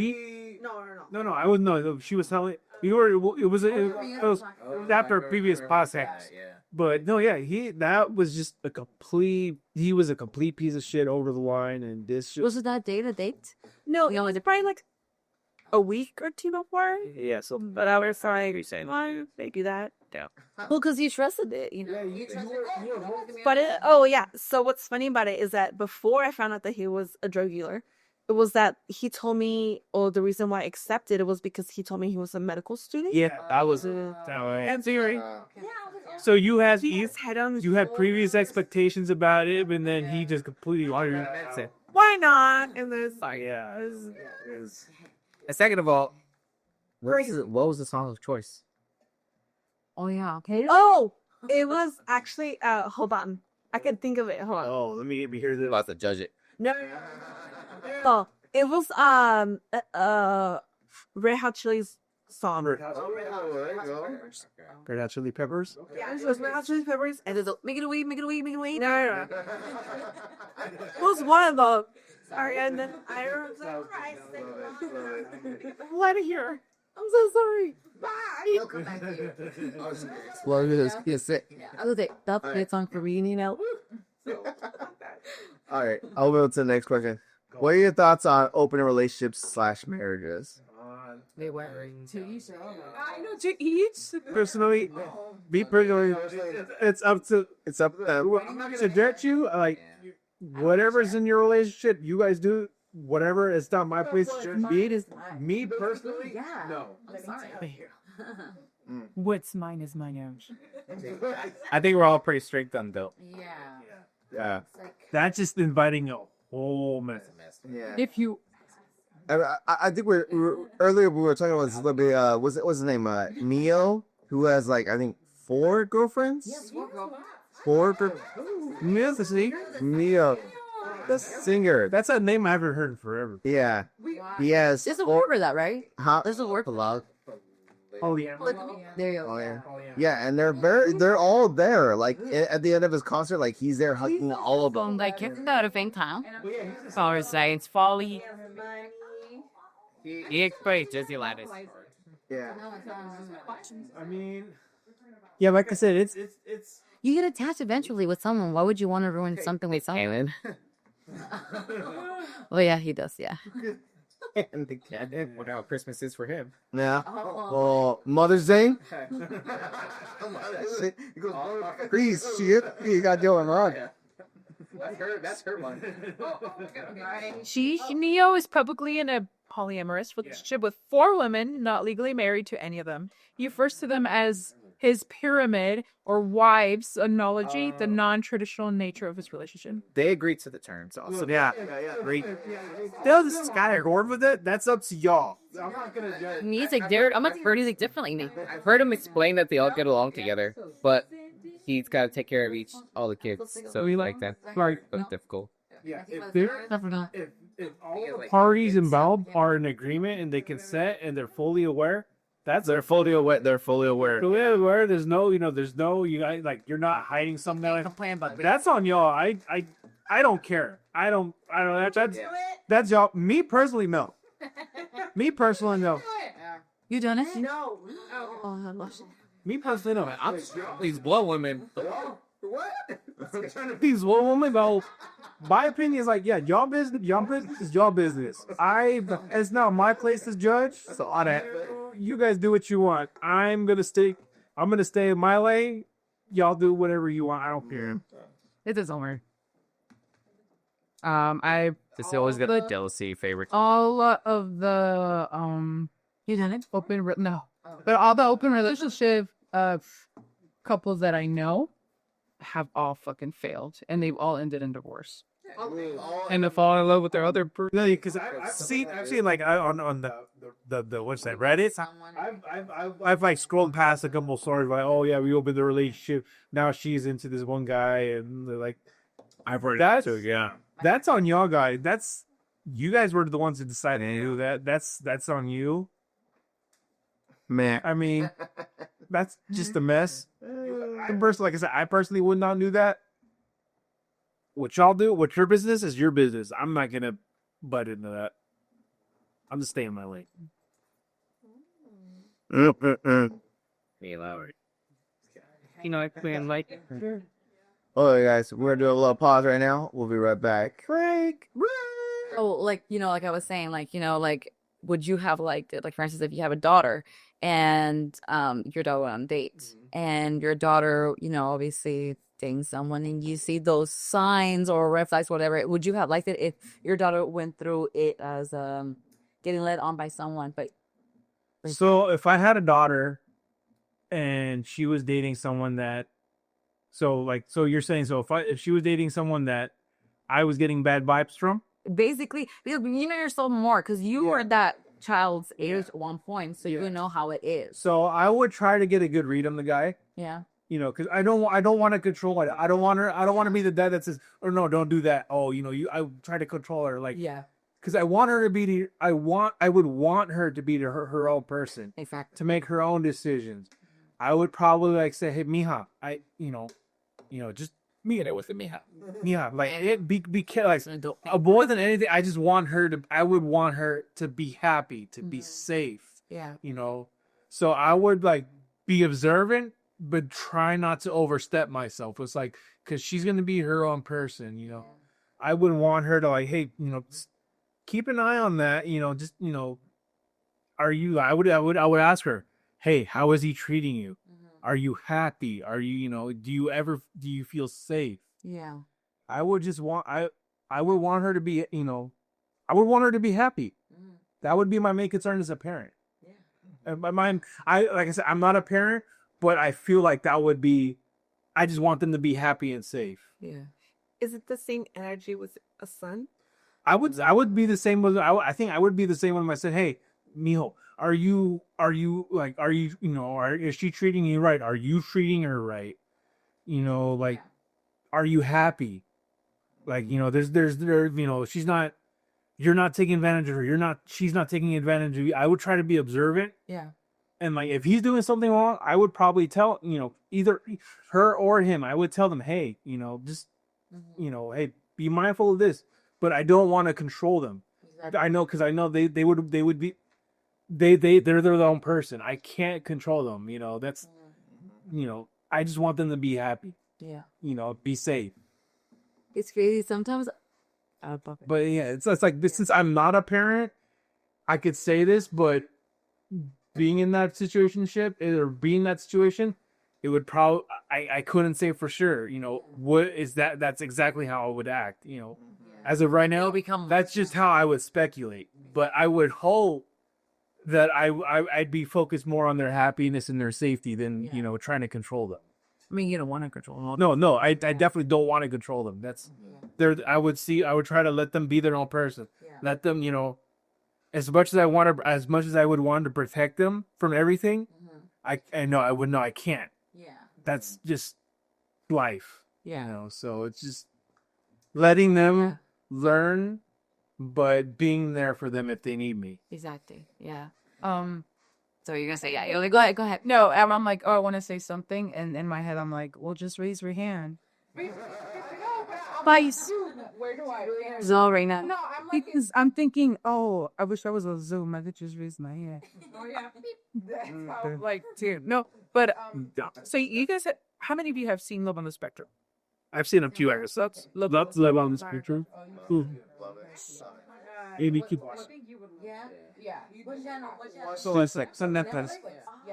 he.
No.
I wouldn't know. She was telling you were. It was after a previous podcast. But no, that was just a complete. He was a complete piece of shit over the line, and this.
Was it that date? A date?
No,
We
it
only
was probably like a week or two before.
Yeah. So.
But I was like, why they do that? Yeah.
Well, because you trusted it, you know.
But so what's funny about it is that before I found out that he was a drug dealer, it was that he told me, the reason why I accepted it was because he told me he was a medical student.
Yeah, that was that way.
And
So you had
his head on.
you had previous expectations about it, and then he just completely wanted it.
Why not? And there's like,
And second of all, what was the song of choice?
Oh yeah, okay.
oh, it was actually hold on, I can think of it. Hold on.
Oh, let me hear
I'm
this.
about to judge it.
No. Oh, it was Red Hot Chili's song.
Red Hot Chili Peppers.
Yeah, it was Red Hot Chili Peppers.
And there's a make it a weed.
No. It was one of them. Sorry, and then I was let it hear. I'm so sorry. Bye.
Well, it's sick.
I was like, that's a good song for reunion out.
All right, I'll move to the next question. What are your thoughts on open relationships / marriages?
They were to
I know to each.
Personally, it's up to
them.
I'm not gonna judge you. Like whatever's in your relationship, you guys do whatever. It's not my place to judge. Me personally, no.
What's mine is mine own.
I think we're all pretty strict on Bill.
Yeah.
That's just inviting a whole mess.
Yeah.
If you
I think earlier we were talking about this a little bit. What's his name? Neo, who has like I think 4 girlfriends. Yes, 4 girlfriends. 4 girlfriends.
Neo's the singer.
Neo, the singer.
That's a name I haven't heard in forever.
Yeah. He has.
There's a word for that, right?
Huh?
There's a word for that.
Oh yeah.
There you go.
Oh, yeah. Yeah, and they're all there. Like at the end of his concert, like he's there hugging all of them.
Like, out of town.
Power Science Folly.
He explained Jesse Lattice.
Yeah.
I mean, yeah, like I said, it's
You get attached eventually with someone. Why would you want to ruin something with someone? Well, yeah, he does. Yeah.
And the cat. What how Christmas is for him.
Yeah. Well, Mother's Day. He goes, please, shit. You got doing wrong. That's her one.
Neo is publicly in a polyamorous relationship with 4 women, not legally married to any of them. He refers to them as his pyramid or wives, acknowledging the non-traditional nature of his relationship.
They agreed to the terms also.
yeah. Great. They'll just kind of bored with it. That's up to y'all. I'm not gonna judge.
He's like, I'm gonna heard he's like differently than me.
I've heard him explain that they all get along together, but he's got to take care of all the kids. So we like that.
Like,
That's difficult.
yeah, if all
Yeah,
the
like-
parties involved are in agreement and they consent and they're fully aware,
They're fully aware. They're fully aware.
fully aware. There's no, you guys like you're not hiding something. Like, that's on y'all. I don't care. I don't. That's y'all. Me personally, no. Me personally, no.
You done it?
No.
Me personally, no.
These blow women.
These women, though. My opinion is like, yeah, y'all business is y'all business. It's not my place to judge. So on that, you guys do what you want. I'm gonna stay in my lane. Y'all do whatever you want. I don't care.
It doesn't work. I
This always got a jealousy favorite.
all of the
You done it?
but all the open relationship couples that I know have all fucking failed, and they've all ended in divorce. And to fall in love with their other person.
No, because I've seen like on the what's that Reddit. I've like scrolled past a couple stories like, oh yeah, we opened the relationship. Now she's into this one guy, and they're like, I've heard that too. Yeah, that's on y'all guys. That's you guys were the ones that decided to do that. That's on you.
Man.
I mean, that's just a mess. Like I said, I personally would not do that. What y'all do, what's your business is your business. I'm not gonna butt into that. I'm just staying in my lane.
Hey, Lowry.
It's been like
Okay, guys, we're gonna do a little pause right now. We'll be right back. Break.
Oh, like I was saying, would you have for instance, if you have a daughter and your daughter went on dates and your daughter, obviously dating someone and you see those signs or red flags, whatever, would you have liked it if your daughter went through it as getting led on by someone? But
So if I had a daughter and she was dating someone that, so you're saying, so if she was dating someone that I was getting bad vibes from,
basically, because you know yourself more because you were that child's age at one point, so you know how it is.
so I would try to get a good read on the guy.
Yeah.
Because I don't want to control it. I don't want to be the dad that says, "Oh no, don't do that." Oh, I try to control her,
Yeah.
because I want her to be. I would want her to be her own person,
Exactly.
to make her own decisions. I would probably say, "Hey, mija, just
Me and it with the mija.
be careful. More than anything, I just want her to. I would want her to be happy, to be safe.
Yeah.
So I would be observant, but try not to overstep myself. It's because she's gonna be her own person. I wouldn't want her to hey, keep an eye on that. Are you? I would ask her, hey, how is he treating you? Are you happy? Are you? Do you feel safe?
Yeah.
I would just want I would want her to be I would want her to be happy. That would be my main concern as a parent. In my mind, like I said, I'm not a parent, but I feel like that would be. I just want them to be happy and safe.
Yeah.
Is it the same energy with a son?
I would be the same with. I think I would be the same when I said, "Hey, Mijo, are you is she treating you right? Are you treating her right? Are you happy? She's not. You're not taking advantage of her. She's not taking advantage of you. I would try to be observant.
Yeah.
And like, if he's doing something wrong, I would probably tell, either her or him. I would tell them, hey, hey, be mindful of this. But I don't want to control them. Exactly. I know, because I know they would be, they're their own person. I can't control them. That's, I just want them to be happy.
Yeah.
Be safe.
It's crazy sometimes.
But yeah, it's like this. Since I'm not a parent, I could say this, but being in that situationship or being in that situation, it would probably I couldn't say for sure. What is that? That's exactly how I would act. As of right now, that's just how I would speculate. But I would hope that I'd be focused more on their happiness and their safety than trying to control them.
I mean, you don't want to control them.
No, I definitely don't want to control them. That's I would try to let them be their own person. Yeah. Let them, as much as I would want to protect them from everything, I can't. Yeah. That's just life. Yeah. So it's just letting them learn, but being there for them if they need me.
Exactly. Yeah. So you're gonna say yeah? Go ahead.
No, I'm like, oh, I want to say something, and in my head, I'm like, well, just raise your hand.
Vice.
Where do I?
Zo right now.
No, I'm thinking, oh, I wish I was on Zoom. I could just raise my hand. Oh yeah. Like, dude, no, but so you guys, how many of you have seen Love on the Spectrum?
I've seen a few episodes. That's Love on the Spectrum. Amy, keep watching.
Yeah.
What channel?
So it's like some Netflix.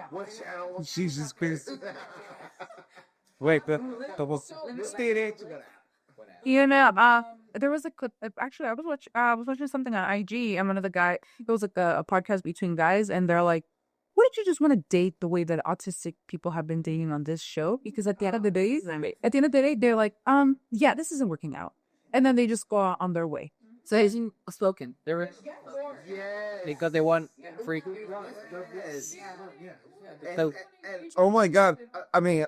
What channel? Jesus Christ. Wait, double state.
There was a clip. Actually, I was watching something on IG, and one of the guy, it was like a podcast between guys, and they're like, "Wouldn't you just want to date the way that autistic people have been dating on this show?" Because at the end of the day, they're like, yeah, this isn't working out, and then they just go on their way.
So he's spoken. They were because they want free.
So, oh my God! I mean,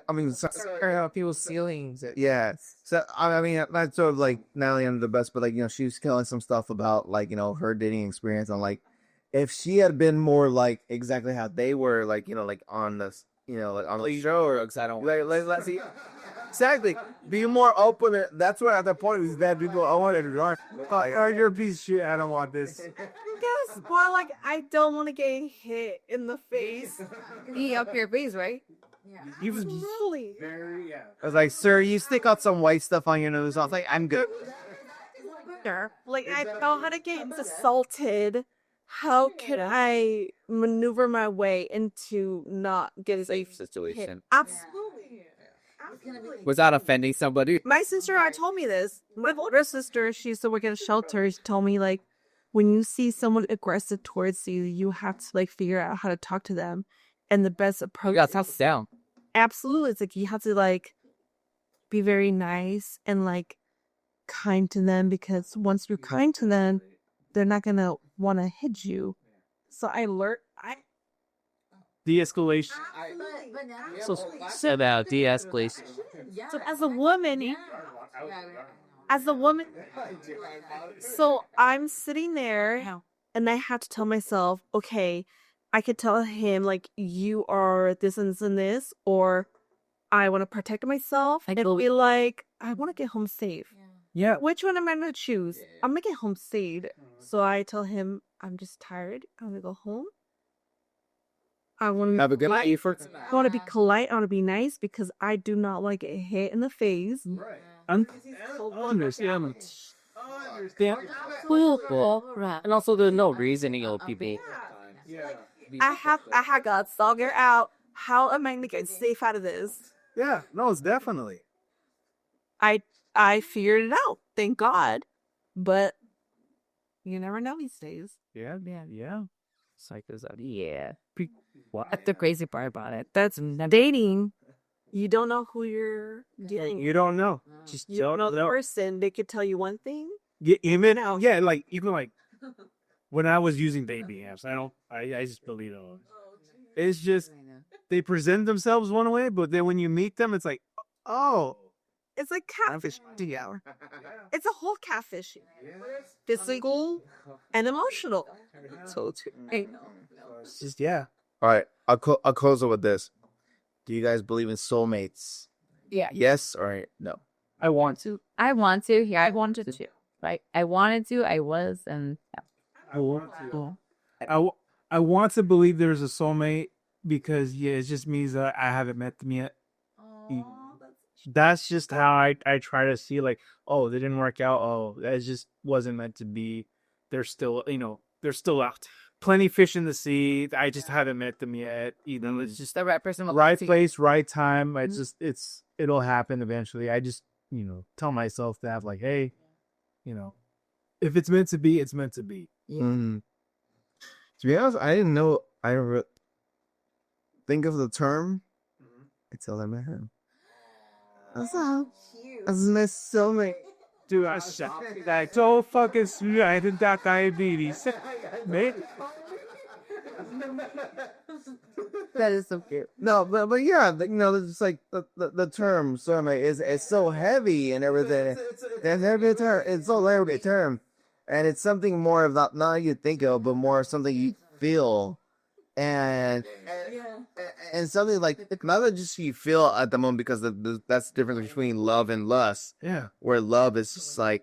people's ceilings.
Yeah. So I mean, that's sort of like not only the best, but like she was telling some stuff about like her dating experience on like if she had been more like exactly how they were like like on this like on the show or because I don't let's see. Exactly. Be more open. That's what at that point was bad people. I wanted to run.
Like, oh, you're a piece of shit. I don't want this.
Yes, well, like I don't want to get hit in the face.
He up your face, right?
Yeah. He was really
very
I was like, sir, you stick out some white stuff on your nose. I was like, I'm good.
Like I know how to get assaulted. How could I maneuver my way into not getting a safe
situation?
Hit? Absolutely.
Without offending somebody.
My sister told me this. My older sister, she used to work at a shelter. She told me like, when you see someone aggressive towards you, you have to like figure out how to talk to them, and the best approach.
You got to sit down.
Absolutely, it's like you have to like be very nice and like kind to them, because once you're kind to them, they're not gonna want to hit you. So I learned.
De-escalation.
So about de-escalation.
So as a woman, so I'm sitting there and I have to tell myself, okay, I could tell him like, you are this and this and this, or I want to protect myself and be like, I want to get home safe.
Yeah.
Which one am I going to choose? I'm going to get home safe. So I tell him, I'm just tired. I'm going to go home. I want to
have a good night.
I want to be polite. I want to be nice because I do not like get hit in the face.
Right. Understand.
And also, there's no reason people.
Yeah. I got to figure out how am I going to get safe out of this.
Yeah. No, it's definitely.
I figured it out. Thank God. But You never know these days.
Yeah.
Psychos out.
Yeah.
What?
That's the crazy part about it. That's dating.
You don't know who you're dealing with.
You don't know. Just
You don't know the
know.
person. They could tell you one thing.
Even like when I was using dating apps, I just believe it. It's just they present themselves one way, but then when you meet them, it's like, oh,
It's like catfish. It's a whole catfish. Physical and emotional. So
it's just yeah.
All right, I'll close it with this. Do you guys believe in soulmates?
Yeah.
Yes or no?
I want to.
I want to. Yeah, I wanted to. Right? I wanted to. I was, and yeah.
I want to. I want to believe there's a soulmate because it just means that I haven't met them yet. That's just how I try to see like, oh, they didn't work out. Oh, that just wasn't meant to be. They're still, they're still out. Plenty fish in the sea. I just haven't met them yet. It's just
The right person.
right place, right time. It'll happen eventually. I just, tell myself that like, hey, if it's meant to be, it's meant to be.
To be honest, I didn't know. I didn't think of the term until I met her. That's my soulmate.
Dude, I shot that so fucking sweet. I didn't got diabetes, mate.
That is so cute.
No, but yeah, it's like the term soulmate is so heavy and everything. It's heavy term. It's so heavy term, and it's something more of not you think of, but more something you feel, and something like not that just you feel at the moment, because that's the difference between love and lust.
Yeah.
Where love is just like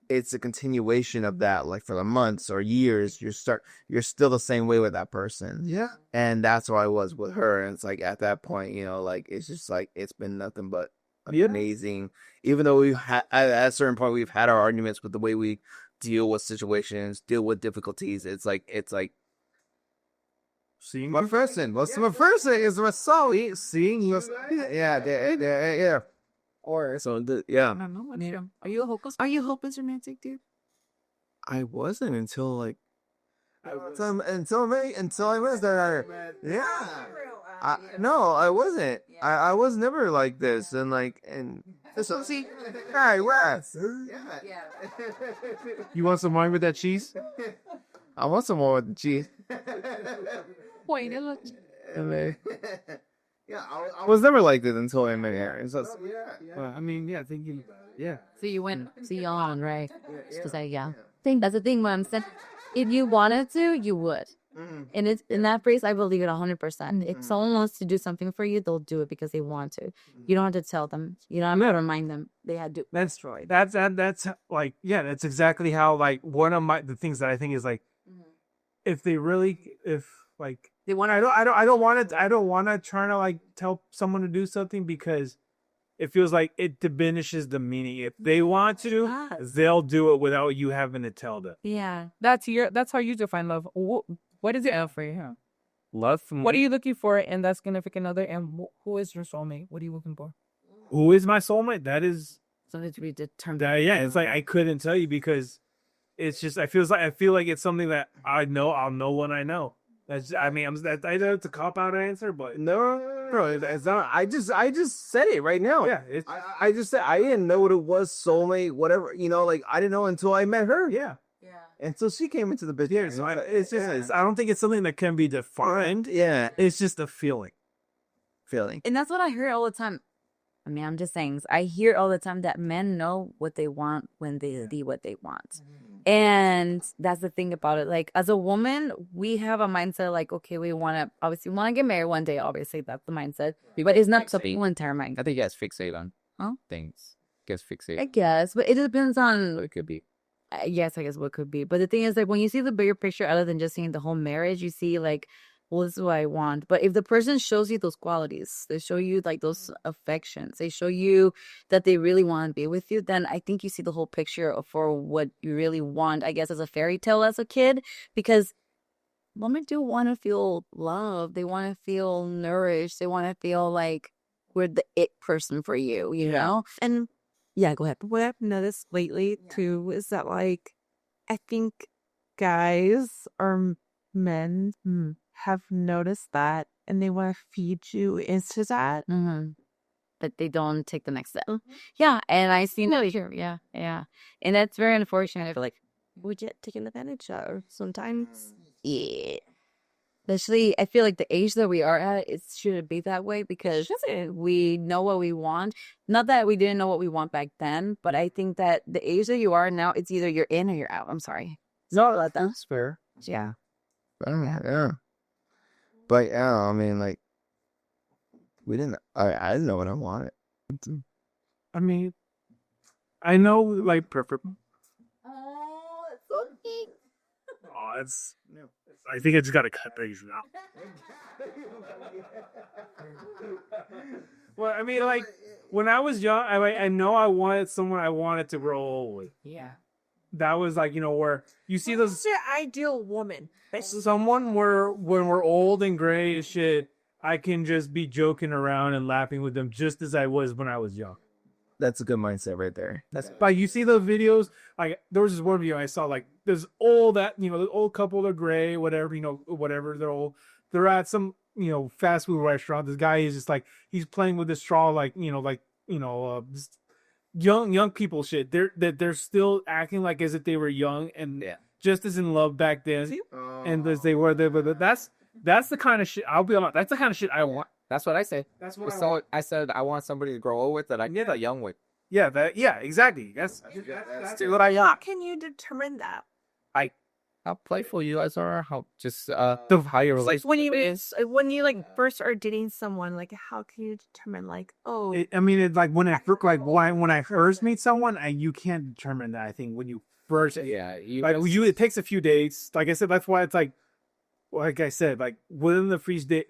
it's a continuation of that, like for the months or years, you're still the same way with that person.
Yeah.
And that's why I was with her. And it's like at that point, like it's just like it's been nothing but amazing. Even though at a certain point we've had our arguments with the way we deal with situations, deal with difficulties. It's like
Seeing
my first thing. What's my first thing is seeing you. Yeah. Or so yeah.
I don't know. Are you hopeless romantic, dude?
I wasn't until like until I was there. Yeah. No, I wasn't. I was never like this, and so see, hey, Wes. Yeah.
You want some wine with that cheese?
I want some more with the cheese.
Wait, look.
Yeah, I was never like this until I met Aaron. So,
Thinking, yeah.
So you went, on, right? Yeah. I think that's the thing, Mom said. If you wanted to, you would. And it's in that phrase, I believe it 100%. If someone wants to do something for you, they'll do it because they want to. You don't have to tell them. You don't have to remind them. They had to.
That's like, yeah, that's exactly how, like, one of the things that I think is like, if they want, I don't want to try to like tell someone to do something because it feels like it diminishes the meaning. If they want to, they'll do it without you having to tell them.
Yeah.
That's how you define love. What is it for you?
Love.
What are you looking for in that significant other, and who is your soulmate? What are you looking for?
Who is my soulmate? That is
Something to be determined.
it's like I couldn't tell you because it's just I feel like it's something that I'll know when I know. I don't have to cop out an answer, but
no, it's not. I just said it right now.
Yeah,
I just said I didn't know what it was, soulmate, whatever. Like I didn't know until I met her.
Yeah.
And so she came into the picture.
So I don't think it's something that can be defined.
Yeah,
it's just a feeling.
And that's what I hear all the time. I'm just saying, I hear all the time that men know what they want when they do what they want. And that's the thing about it. Like, as a woman, we have a mindset like, okay, we want to get married one day. Obviously, that's the mindset. But it's not something entire mind.
I think you guys fixate on things.
I guess. But it depends on
what it could be.
Yes, I guess what could be. But the thing is, like, when you see the bigger picture, other than just seeing the whole marriage, you see, like, well, this is what I want. But if the person shows you those qualities, they show you, like, those affections, they show you that they really want to be with you, then I think you see the whole picture for what you really want, I guess, as a fairy tale as a kid. Because women do want to feel loved. They want to feel nourished. They want to feel like we're the it person for you, you know?
And
yeah, go ahead.
what I've noticed lately too is that, like, I think
guys or men have noticed that and they want to feed you into that.
That they don't take the next step. Yeah, and I see no here. Yeah, and that's very unfortunate. I feel like
We get taken advantage of sometimes.
yeah. Especially, I feel like the age that we are at, it shouldn't be that way because we know what we want. Not that we didn't know what we want back then, but I think that the age that you are now, it's either you're in or you're out. I'm sorry.
No, that's fair.
Yeah.
Yeah. But yeah, I mean, like, I didn't know what I wanted.
I mean, I know, like, perfect.
Oh, it's so cute.
Oh, I think I just gotta cut these now. Well, I mean, like, when I was young, I know I wanted someone I wanted to grow old with.
Yeah.
That was like, where you see those.
What's your ideal woman?
Someone where when we're old and gray as shit, I can just be joking around and laughing with them just as I was when I was young.
That's a good mindset right there.
That's like you see those videos. Like there was this one video I saw. Like this old the old couple, they're gray, whatever whatever. They're old. They're at some fast food restaurant. This guy is just like he's playing with the straw, like just young people shit. They're still acting like as if they were young and just as in love back then, and as they were there. But that's the kind of shit. I'll be honest. That's the kind of shit I want.
That's what I say.
That's what
I said I want somebody to grow old with that I get a young with.
Yeah, exactly. That's what I
How
want.
can you determine that?
How playful you guys are. How just how your relationship is.
When you like first are dating someone, like how can you determine like
It's like when I first meet someone, you can't determine that. I think when you first, it takes a few days. Like I said, that's why it's like I said, like within the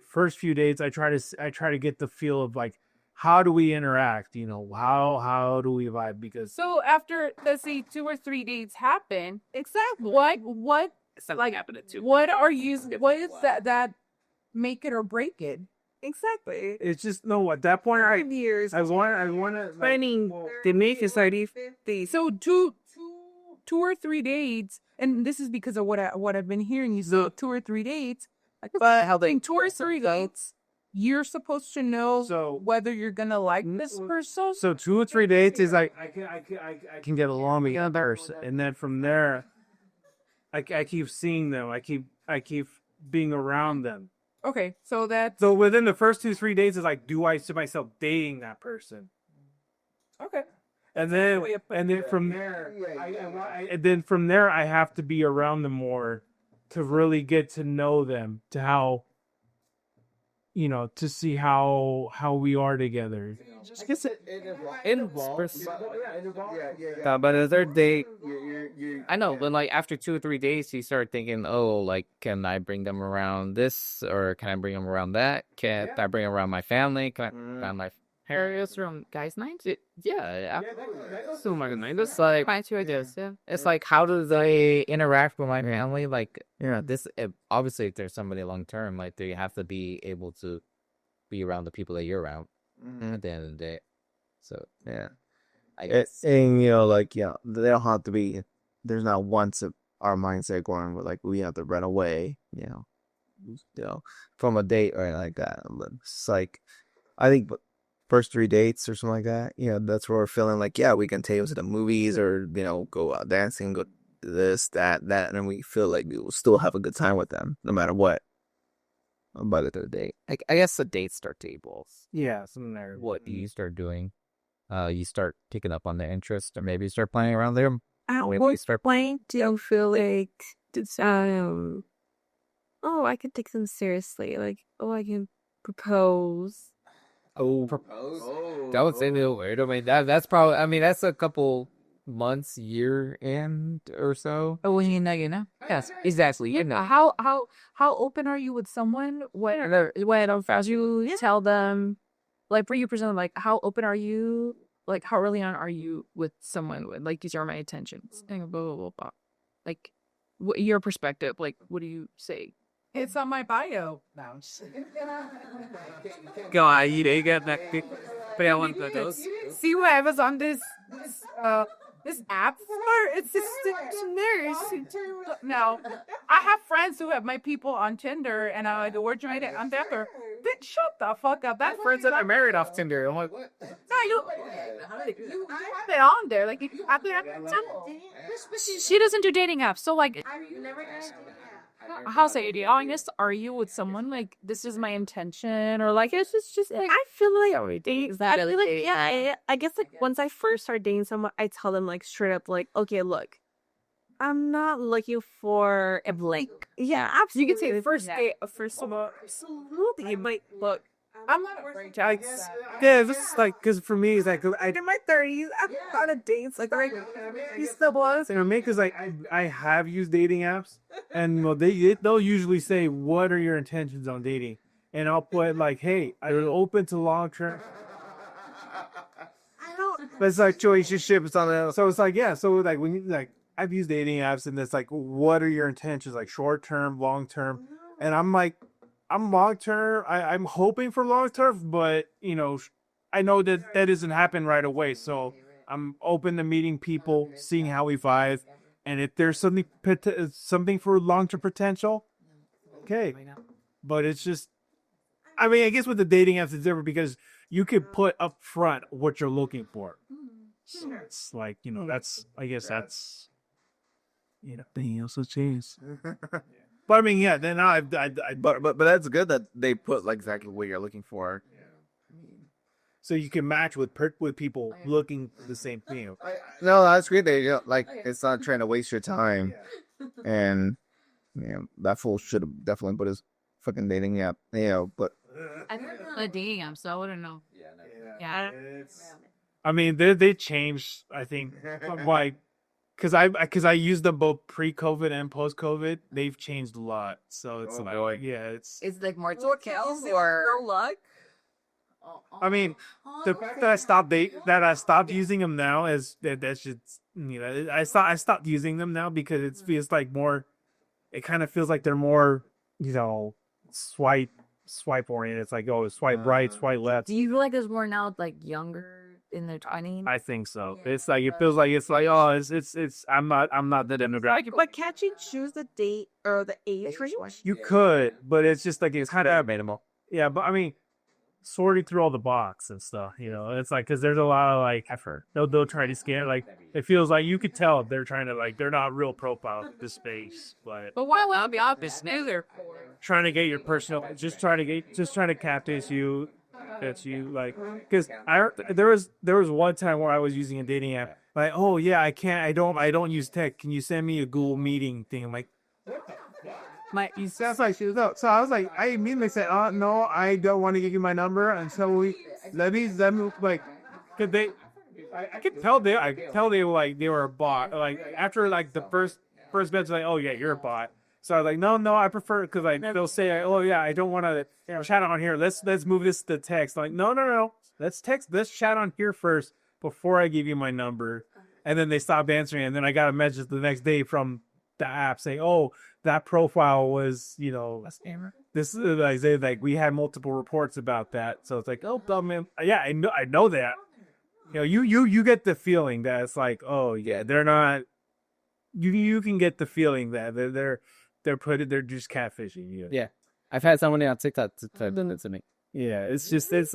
first few days, I try to get the feel of like how do we interact? How do we vibe? Because
So after, let's say, 2 or 3 dates happen, exactly. What like happened at 2? What is that make it or break it?
exactly?
it's just no. At that point,
Years.
I want to.
Finding the make is 30.
So two or 3 dates, and this is because of what I've been hearing. So 2 or 3 dates, but in 2 or 3 dates, you're supposed to know whether you're gonna like this person.
So 2 or 3 dates is like I can get along with the other person, and then from there, I keep seeing them. I keep being around them.
Okay, so that's
So within the first 2-3 days is like, do I see myself dating that person?
okay.
And then from there, I have to be around them more to really get to know them, to how to see how we are together.
I guess it involves. But the third date, I know. When like after 2 or 3 days, you start thinking, oh, like can I bring them around this, or can I bring them around that? Can I bring them around my family? Can I bring around my
Areas from guys' nights?
So my goodness, it's like
Find 2 ideas, yeah.
it's like how do they interact with my family? Like this obviously if there's somebody long term, like they have to be able to be around the people that you're around at the end of the day. So
Yeah.
I guess
And they don't have to be. There's not once our mindset going with like we have to run away, from a date or anything like that. But it's like I think first 3 dates or something like that. That's where we're feeling like we can take them to the movies or go out dancing, go do this, that, and we feel like we will still have a good time with them no matter what. By the third date.
I guess the dates start to evolve.
Yeah, something there.
What do you start doing? You start picking up on their interest, or maybe you start playing around them.
At
Maybe
what
you start
point do you feel like I could take them seriously? Like, I can propose.
propose. That would say no word. I mean that's probably. I mean that's a couple months, year and or so.
Oh, when you know.
Yes, exactly.
How open are you with someone when fast you tell them, like for you present, like how open are you, like how early on are you with someone with like these are my intentions and blah blah blah blah. Like your perspective, like what do you say? It's on my bio now.
Go on, you get that.
See what I was on this This app or it's just no. I have friends who have my people on Tinder and we're trying to on Tinder. Bitch, shut the fuck up. That friends that I married off Tinder. I'm like, what? No, you have it on there. Like you have it.
She doesn't do dating apps. So like, how's that idea? Honest, are you with someone like this is my intention or like it's just like
I feel like I
Is that
feel
really
like
dating?
I guess like once I first start dating someone, I tell them like straight up like, okay, look, I'm not looking for a blank. Yeah, absolutely.
You could say first date, first of all, absolutely. But look, I'm not afraid to.
Yeah, this is like, because for me, it's like, I in my 30s, I'm on a dates, like, he still was. You know what I mean? Because, like, I have used dating apps, and well, they'll usually say, what are your intentions on dating? And I'll put, like, hey, I'm open to long-term. But it's like situationship or something else. So it's like, yeah, so like, when you, like, I've used dating apps, and it's like, what are your intentions? Like, short-term, long-term? And I'm like, I'm long term. I'm hoping for long term, but you know, I know that doesn't happen right away. So I'm open to meeting people, seeing how we vibe, and if there's something for long term potential, okay. But it's just, I mean, I guess with the dating apps it's different because you can put up front what you're looking for. So it's like, you know, that's, I guess that's, you know, thing else has changed. But I mean, yeah. Then
But that's good that they put like exactly what you're looking for.
so you can match with people looking for the same thing.
No, that's great. They like it's not trying to waste your time, and that fool should have definitely put his fucking dating app. But
I've never been on a dating app, so I wouldn't know. Yeah.
I mean, they changed. I think like because I used them both pre-COVID and post-COVID. They've changed a lot. So it's like yeah, it's
like more to kills or
luck.
I mean, the fact that I stopped using them now is that's just, you know, I stopped using them now because it feels like more. It kind of feels like they're more, you know, swipe oriented. It's like, oh, swipe right, swipe left.
do you feel like there's more now like younger in their 20s?
I think so. It's like it feels like oh, it's I'm not the demographic.
But can't you choose the date or the age range?
You could, but it's just like it's kind of minimal. Yeah, but I mean, sorting through all the box and stuff, you know, it's like because there's a lot of like effort. They'll try to scam. Like it feels like you could tell they're trying to like they're not real profiles at this space, but
why would I be obvious? Neither.
trying to get your personal, just trying to catfish you. That's you like because there was one time where I was using a dating app like, oh yeah, I don't use tech, can you send me a Google meeting thing? I'm like, that's like no. So I was like, I immediately said, oh no, I don't want to give you my number until let me like, cause I could tell they were like they were a bot. Like after like the first bet's like, oh yeah, you're a bot. So I was like, no, I prefer, because they'll say, oh yeah, I don't want to chat on here. Let's move this to text. I'm like, no, let's chat on here first before I give you my number. And then they stopped answering, and then I got a message the next day from the app saying, oh, that profile was, you know, this is like we had multiple reports about that. So it's like, oh, man, yeah, I know that. You know, you get the feeling that it's like, oh yeah, they're not. You can get the feeling that they're just catfishing you.
Yeah, I've had someone on TikTok done it to me.
Yeah, it's just it's.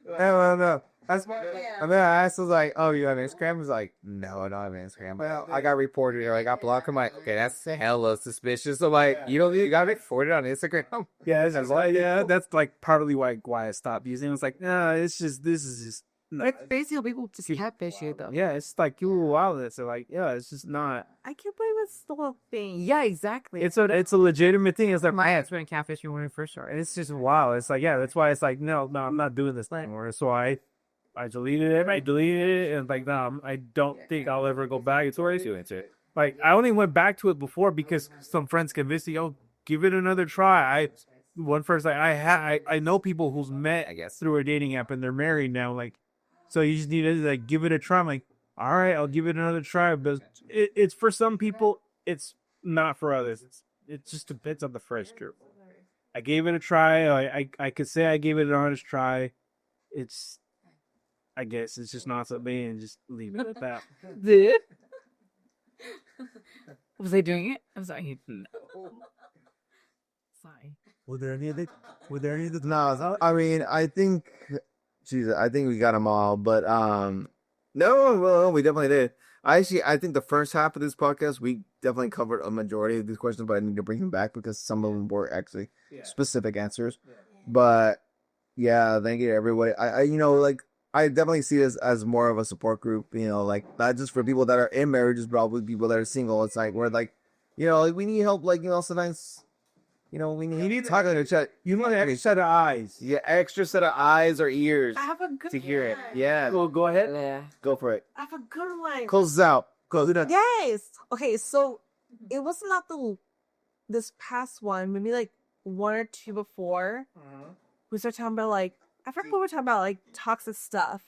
no. That's and then I was like, oh, you have Instagram? I was like, no, I don't have Instagram. Well, I got reported here. I got blocked. I'm like, okay, that's hella suspicious. I'm like, you got reported on Instagram?
Yeah, that's like partly why I stopped using it. It's like, no, this is just.
It's basically people just catfish you though.
Yeah, it's like you wow. So like, yeah, it's just not.
I can't believe it's still a thing.
Yeah, exactly.
It's a legitimate thing. It's like
my ex been catfish you when we first started.
And it's just wow. It's like, yeah, that's why it's like, no, I'm not doing this anymore. So I deleted it, and like, no, I don't think I'll ever go back. It's already doing it. Like I only went back to it before because some friends convinced me, oh, give it another try. I know people who's met, I guess, through a dating app and they're married now. Like, so you just need to like give it a try. I'm like, all right, I'll give it another try. But it's for some people, it's not for others. It just depends on the first group. I gave it a try. I could say I gave it an honest try. It's I guess it's just not so bad and just leave it at that.
Did? Was they doing it? I'm sorry.
No.
Sorry.
Were there any of the? Were there any of the?
No, I mean, I think, Jesus, I think we got them all, but no, well, we definitely did. I think the first half of this podcast we definitely covered a majority of these questions, but I need to bring them back because some of them were actually specific answers. But yeah, thank you to everybody. I definitely see this as more of a support group. Like not just for people that are in marriages, but probably people that are single. It's like we're like, like we need help. Like sometimes. We need to talk on the chat.
You want an extra set of eyes.
Yeah, extra set of eyes or ears
I have a good
to hear it. Yeah.
Well, go ahead.
Yeah.
Go for it.
I have a good one.
Close this out. Go.
Yes. Okay, so it was not this past one, maybe like one or two before. We started talking about I forgot what we were talking about, toxic stuff.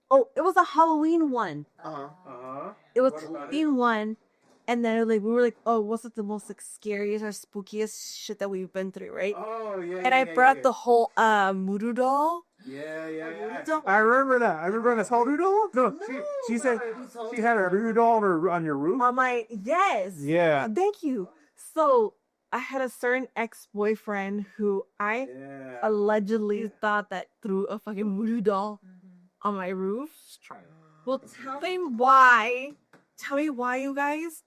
Oh, it was a Halloween one. It was a Halloween one. And then we were like, oh, what's the most scariest or spookiest shit that we've been through, right?
Oh, yeah.
And I brought the whole voodoo doll.
Yeah. I remember that. I remember this whole voodoo doll. No, she said she had a voodoo doll on your roof.
On my, yes.
Yeah.
Thank you. So I had a certain ex-boyfriend who I allegedly thought that threw a fucking voodoo doll on my roof. Well, tell me why. Tell me why, you guys.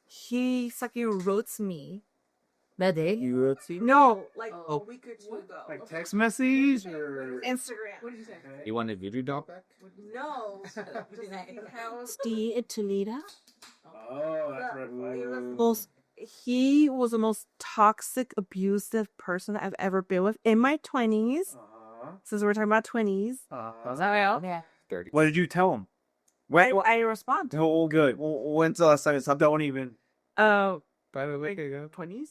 He fucking wrote to me.
That day?
You wrote to?
No, a week or two ago.
Like text message or
Instagram. What did you say?
You want a voodoo doll back?
No. Sitiuationships.
Oh, that's right.
He was the most toxic, abusive person I've ever been with in my 20s. Since we're talking about 20s.
Was that real? Yeah. 30.
What did you tell him?
I respond.
Oh, good.
When's the last time you saw?
Don't even.
By the way,
20s?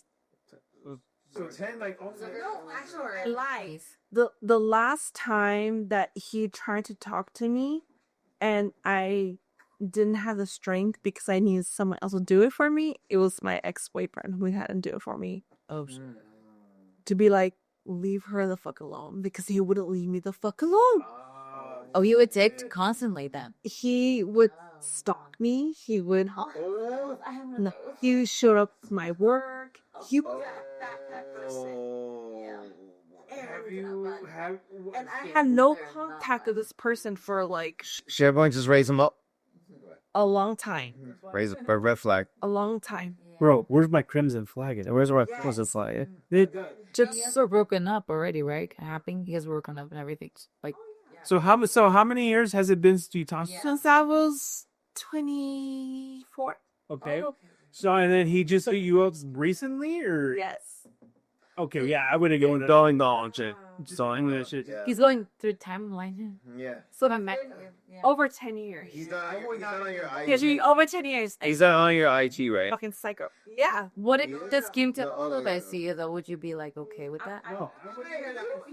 So 10,
No, actually, lies. The last time that he tried to talk to me, and I didn't have the strength because I needed someone else to do it for me, it was my ex-boyfriend who hadn't do it for me.
Oh,
To be like, leave her the fuck alone, because he wouldn't leave me the fuck alone.
oh, you would text constantly then?
He would stalk me. He would. No, he showed up to my work. He was that person. And I had no contact with this person for
Should everyone just raise them up?
a long time.
Raise a red flag.
A long time.
Bro, where's my crimson flag? Where's my crimson flag?
Just so broken up already, right? Happening. He has broken up and everything.
So how many years has it been since you talked?
Since I was 24.
Okay. So and then he just you up recently or
Yes.
Okay, yeah, I wouldn't go into going on shit. So English shit.
He's going through timeline.
Yeah.
So I met over 10 years.
He's not on your IG.
He's been over 10 years.
He's not on your IG, right?
Fucking psycho. Yeah.
What if this came to I see you though? Would you be okay with that?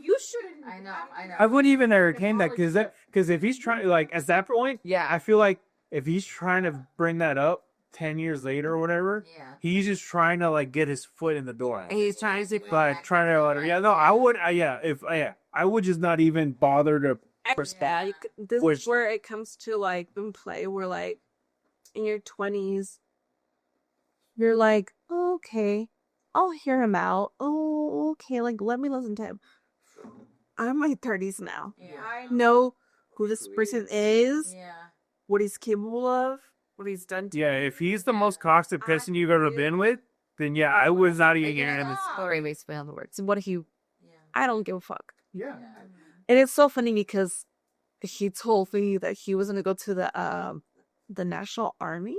You shouldn't.
I know.
I wouldn't even entertain that because if he's trying at that point,
Yeah.
I feel like if he's trying to bring that up 10 years later or whatever,
Yeah.
he's just trying to get his foot in the door.
He's trying to.
Trying to no, I would I would just not even bother to
Yeah, this is where it comes to in play where in your 20s you're oh, okay, I'll hear him out. Oh, okay, let me listen to him. I'm in my 30s now.
Yeah.
I know who this person is,
Yeah.
what he's capable of, what he's done to
yeah, if he's the most toxic person you've ever been with, then yeah, I was not even hearing him.
Sorry, basically on the words.
what he.
Yeah.
I don't give a fuck.
Yeah.
And it's so funny because he told me that he was gonna go to the National Army.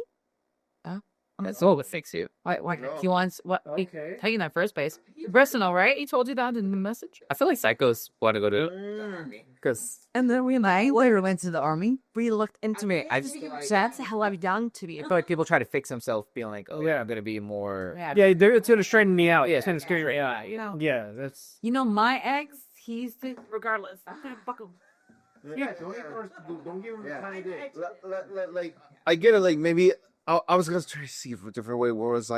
That's all would fix you. Why? He wants what?
Okay.
Tell you in that first place. Personal, right? He told you that in the message.
I feel like psychos want to go to because
And then we later went to the army. We looked into it.
I just
That's the hell I've done to me.
feel like people try to fix themselves, being like, "Oh yeah, I'm gonna be more."
Yeah.
Yeah, it's gonna straighten me out. Yeah, it's gonna straighten me out. Yeah, that's.
You know, my ex, he's regardless. Fuck him.
Yeah, don't give him a tiny dick.
I get it. Maybe I was gonna try to see a different way where it was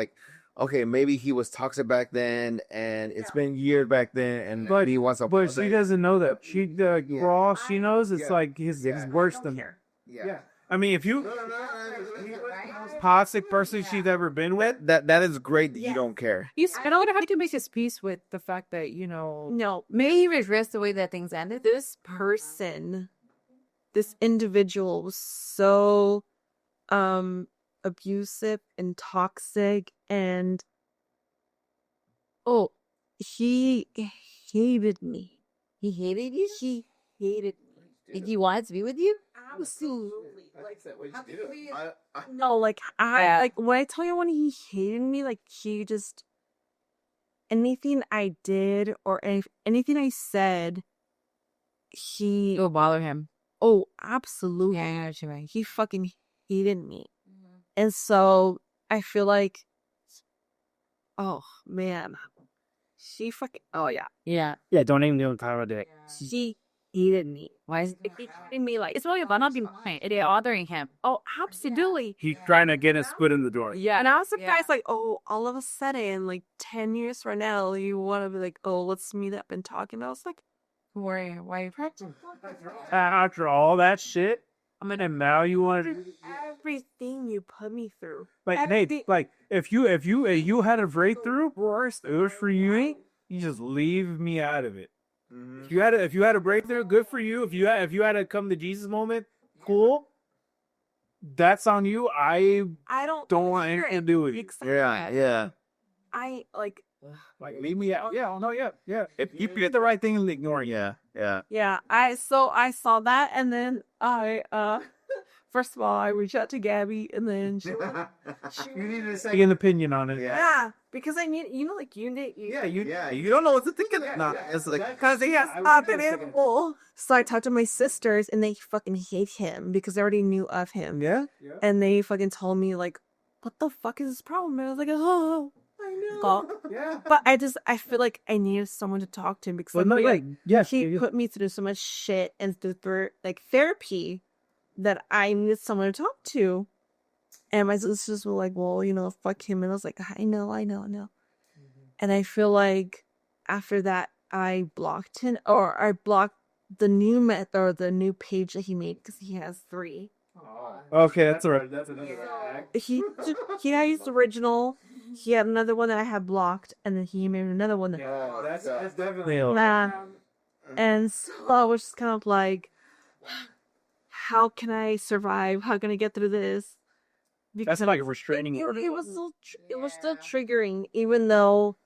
okay, maybe he was toxic back then, and it's been years back then, and he wants to.
But she doesn't know that. For all she knows, it's
Yeah.
like he's worse than her.
Yeah.
I mean, if you the most toxic person she's ever been with,
That is great that you don't care.
I don't know how to make his peace with the fact that, you know,
No,
Maybe he regrets the way that things ended.
this person, this individual was so abusive and toxic, and he hated me.
He hated you?
He hated me.
Like, he wanted to be with you?
Absolutely.
I,
No, like
Yeah.
like when I tell you when he hated me, like he just anything I did or anything I said, he
It will bother him.
absolutely.
Yeah, I know what you mean.
He fucking hated me. And so I feel like, oh man, she fucking, yeah,
Yeah.
yeah, don't even do time of day.
she hated me.
Why is
Like, he hated me like,
it's really about not being fine. It is bothering him.
oh, absolutely.
He's trying to get his foot in the door.
yeah.
And I was surprised, like, all of a sudden, like 10 years from now, you want to be like, let's meet up and talk. And I was like,
Why are you pregnant?
After all that shit, and now you want to
everything you put me through.
like
everything-
Nate, like if you had a breakthrough, worst it was for you. You just leave me out of it. If you had a breakthrough, good for you. If you had a come to Jesus moment, cool. That's on you. I
I don't
want anything to do with you.
yeah.
I like,
Like leave me out. Yeah, no, yeah. If you did the right thing, ignore it.
Yeah.
yeah. I saw that, and then I first of all I reached out to Gabby, and then she
You needed a
Take an opinion on it.
yeah, because I need, like you need
You don't know what to think of that. No, it's like
because he has unbelievable. So I talked to my sisters, and they fucking hate him because they already knew of him.
Yeah.
And they fucking told me like, what the fuck is this problem? And I was like, oh, I know.
Yeah.
But I feel like I needed someone to talk to because
But no, like yes,
he put me through so much shit and through like therapy that I needed someone to talk to. And my sisters were like, well, fuck him. And I was like, I know. And I feel like after that, I blocked him, or I blocked the new method or the new page that he made because he has 3.
Okay, that's all right. That's another
He had his original. He had another one that I had blocked, and then he made another one.
that's definitely
And so I was just kind of like, how can I survive? How can I get through this?
that's like a restraining order.
It was still it was still triggering, even though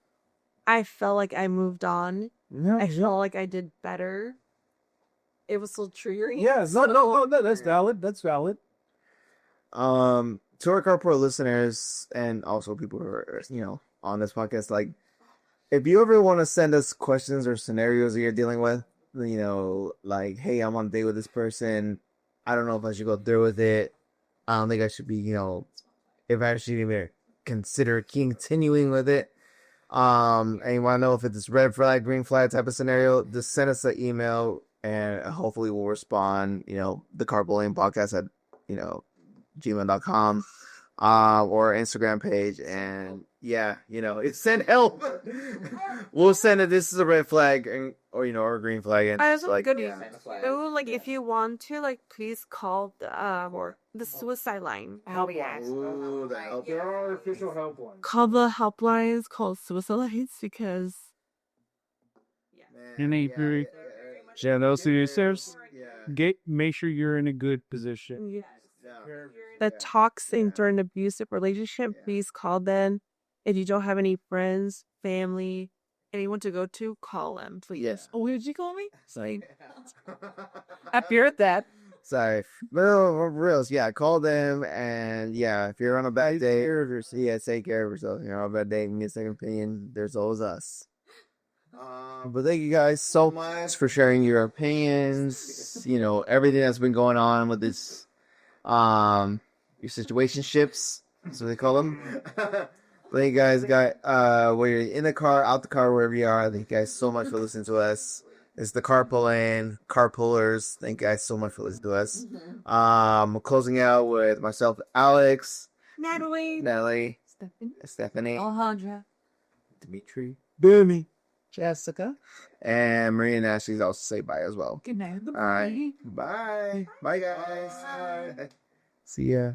I felt like I moved on. I felt like I did better. It was still triggering.
Yes, no, that's valid. That's valid.
To our Carpool listeners and also people who are, on this podcast, like, if you ever want to send us questions or scenarios that you're dealing with, like, hey, I'm on a date with this person. I don't know if I should go through with it. I don't think I should be, if I should even consider continuing with it. And you want to know if it's red flag, green flag type of scenario, just send us an email and hopefully we'll respond, the Carpooling podcast at, gmail.com, or Instagram page. And it's send help. We'll send it. This is a red flag or a green flag. And
I was
like,
good. Like if you want to, like, please call the suicide line.
ooh, the help.
There are official helplines.
Call the helplines called suicide lines because
Those who yourselves make sure you're in a good position.
the toxic or an abusive relationship, please call them. If you don't have any friends, family, anyone to go to, call them, please.
Yes.
Oh, what did you call me?
Sorry. I feared that.
Sorry. Well, for reals, call them. And if you're on a bad day, take care of yourself. You're on a bad day, give me a second opinion. There's always us. But thank you guys so much for sharing your opinions. Everything that's been going on with this, your situationships. That's what they call them. Thank you guys, whether you're in the car, out the car, wherever you are. Thank you guys so much for listening to us. It's the Carpoolers. Thank you guys so much for listening to us. Closing out with myself, Alex,
Natalie,
Stephanie,
Alejandra.
Dimitri,
Demi.
Jessica.
and Maria and Ashley's also say bye as well.
Good night.
All right. Bye. Bye, guys. See ya.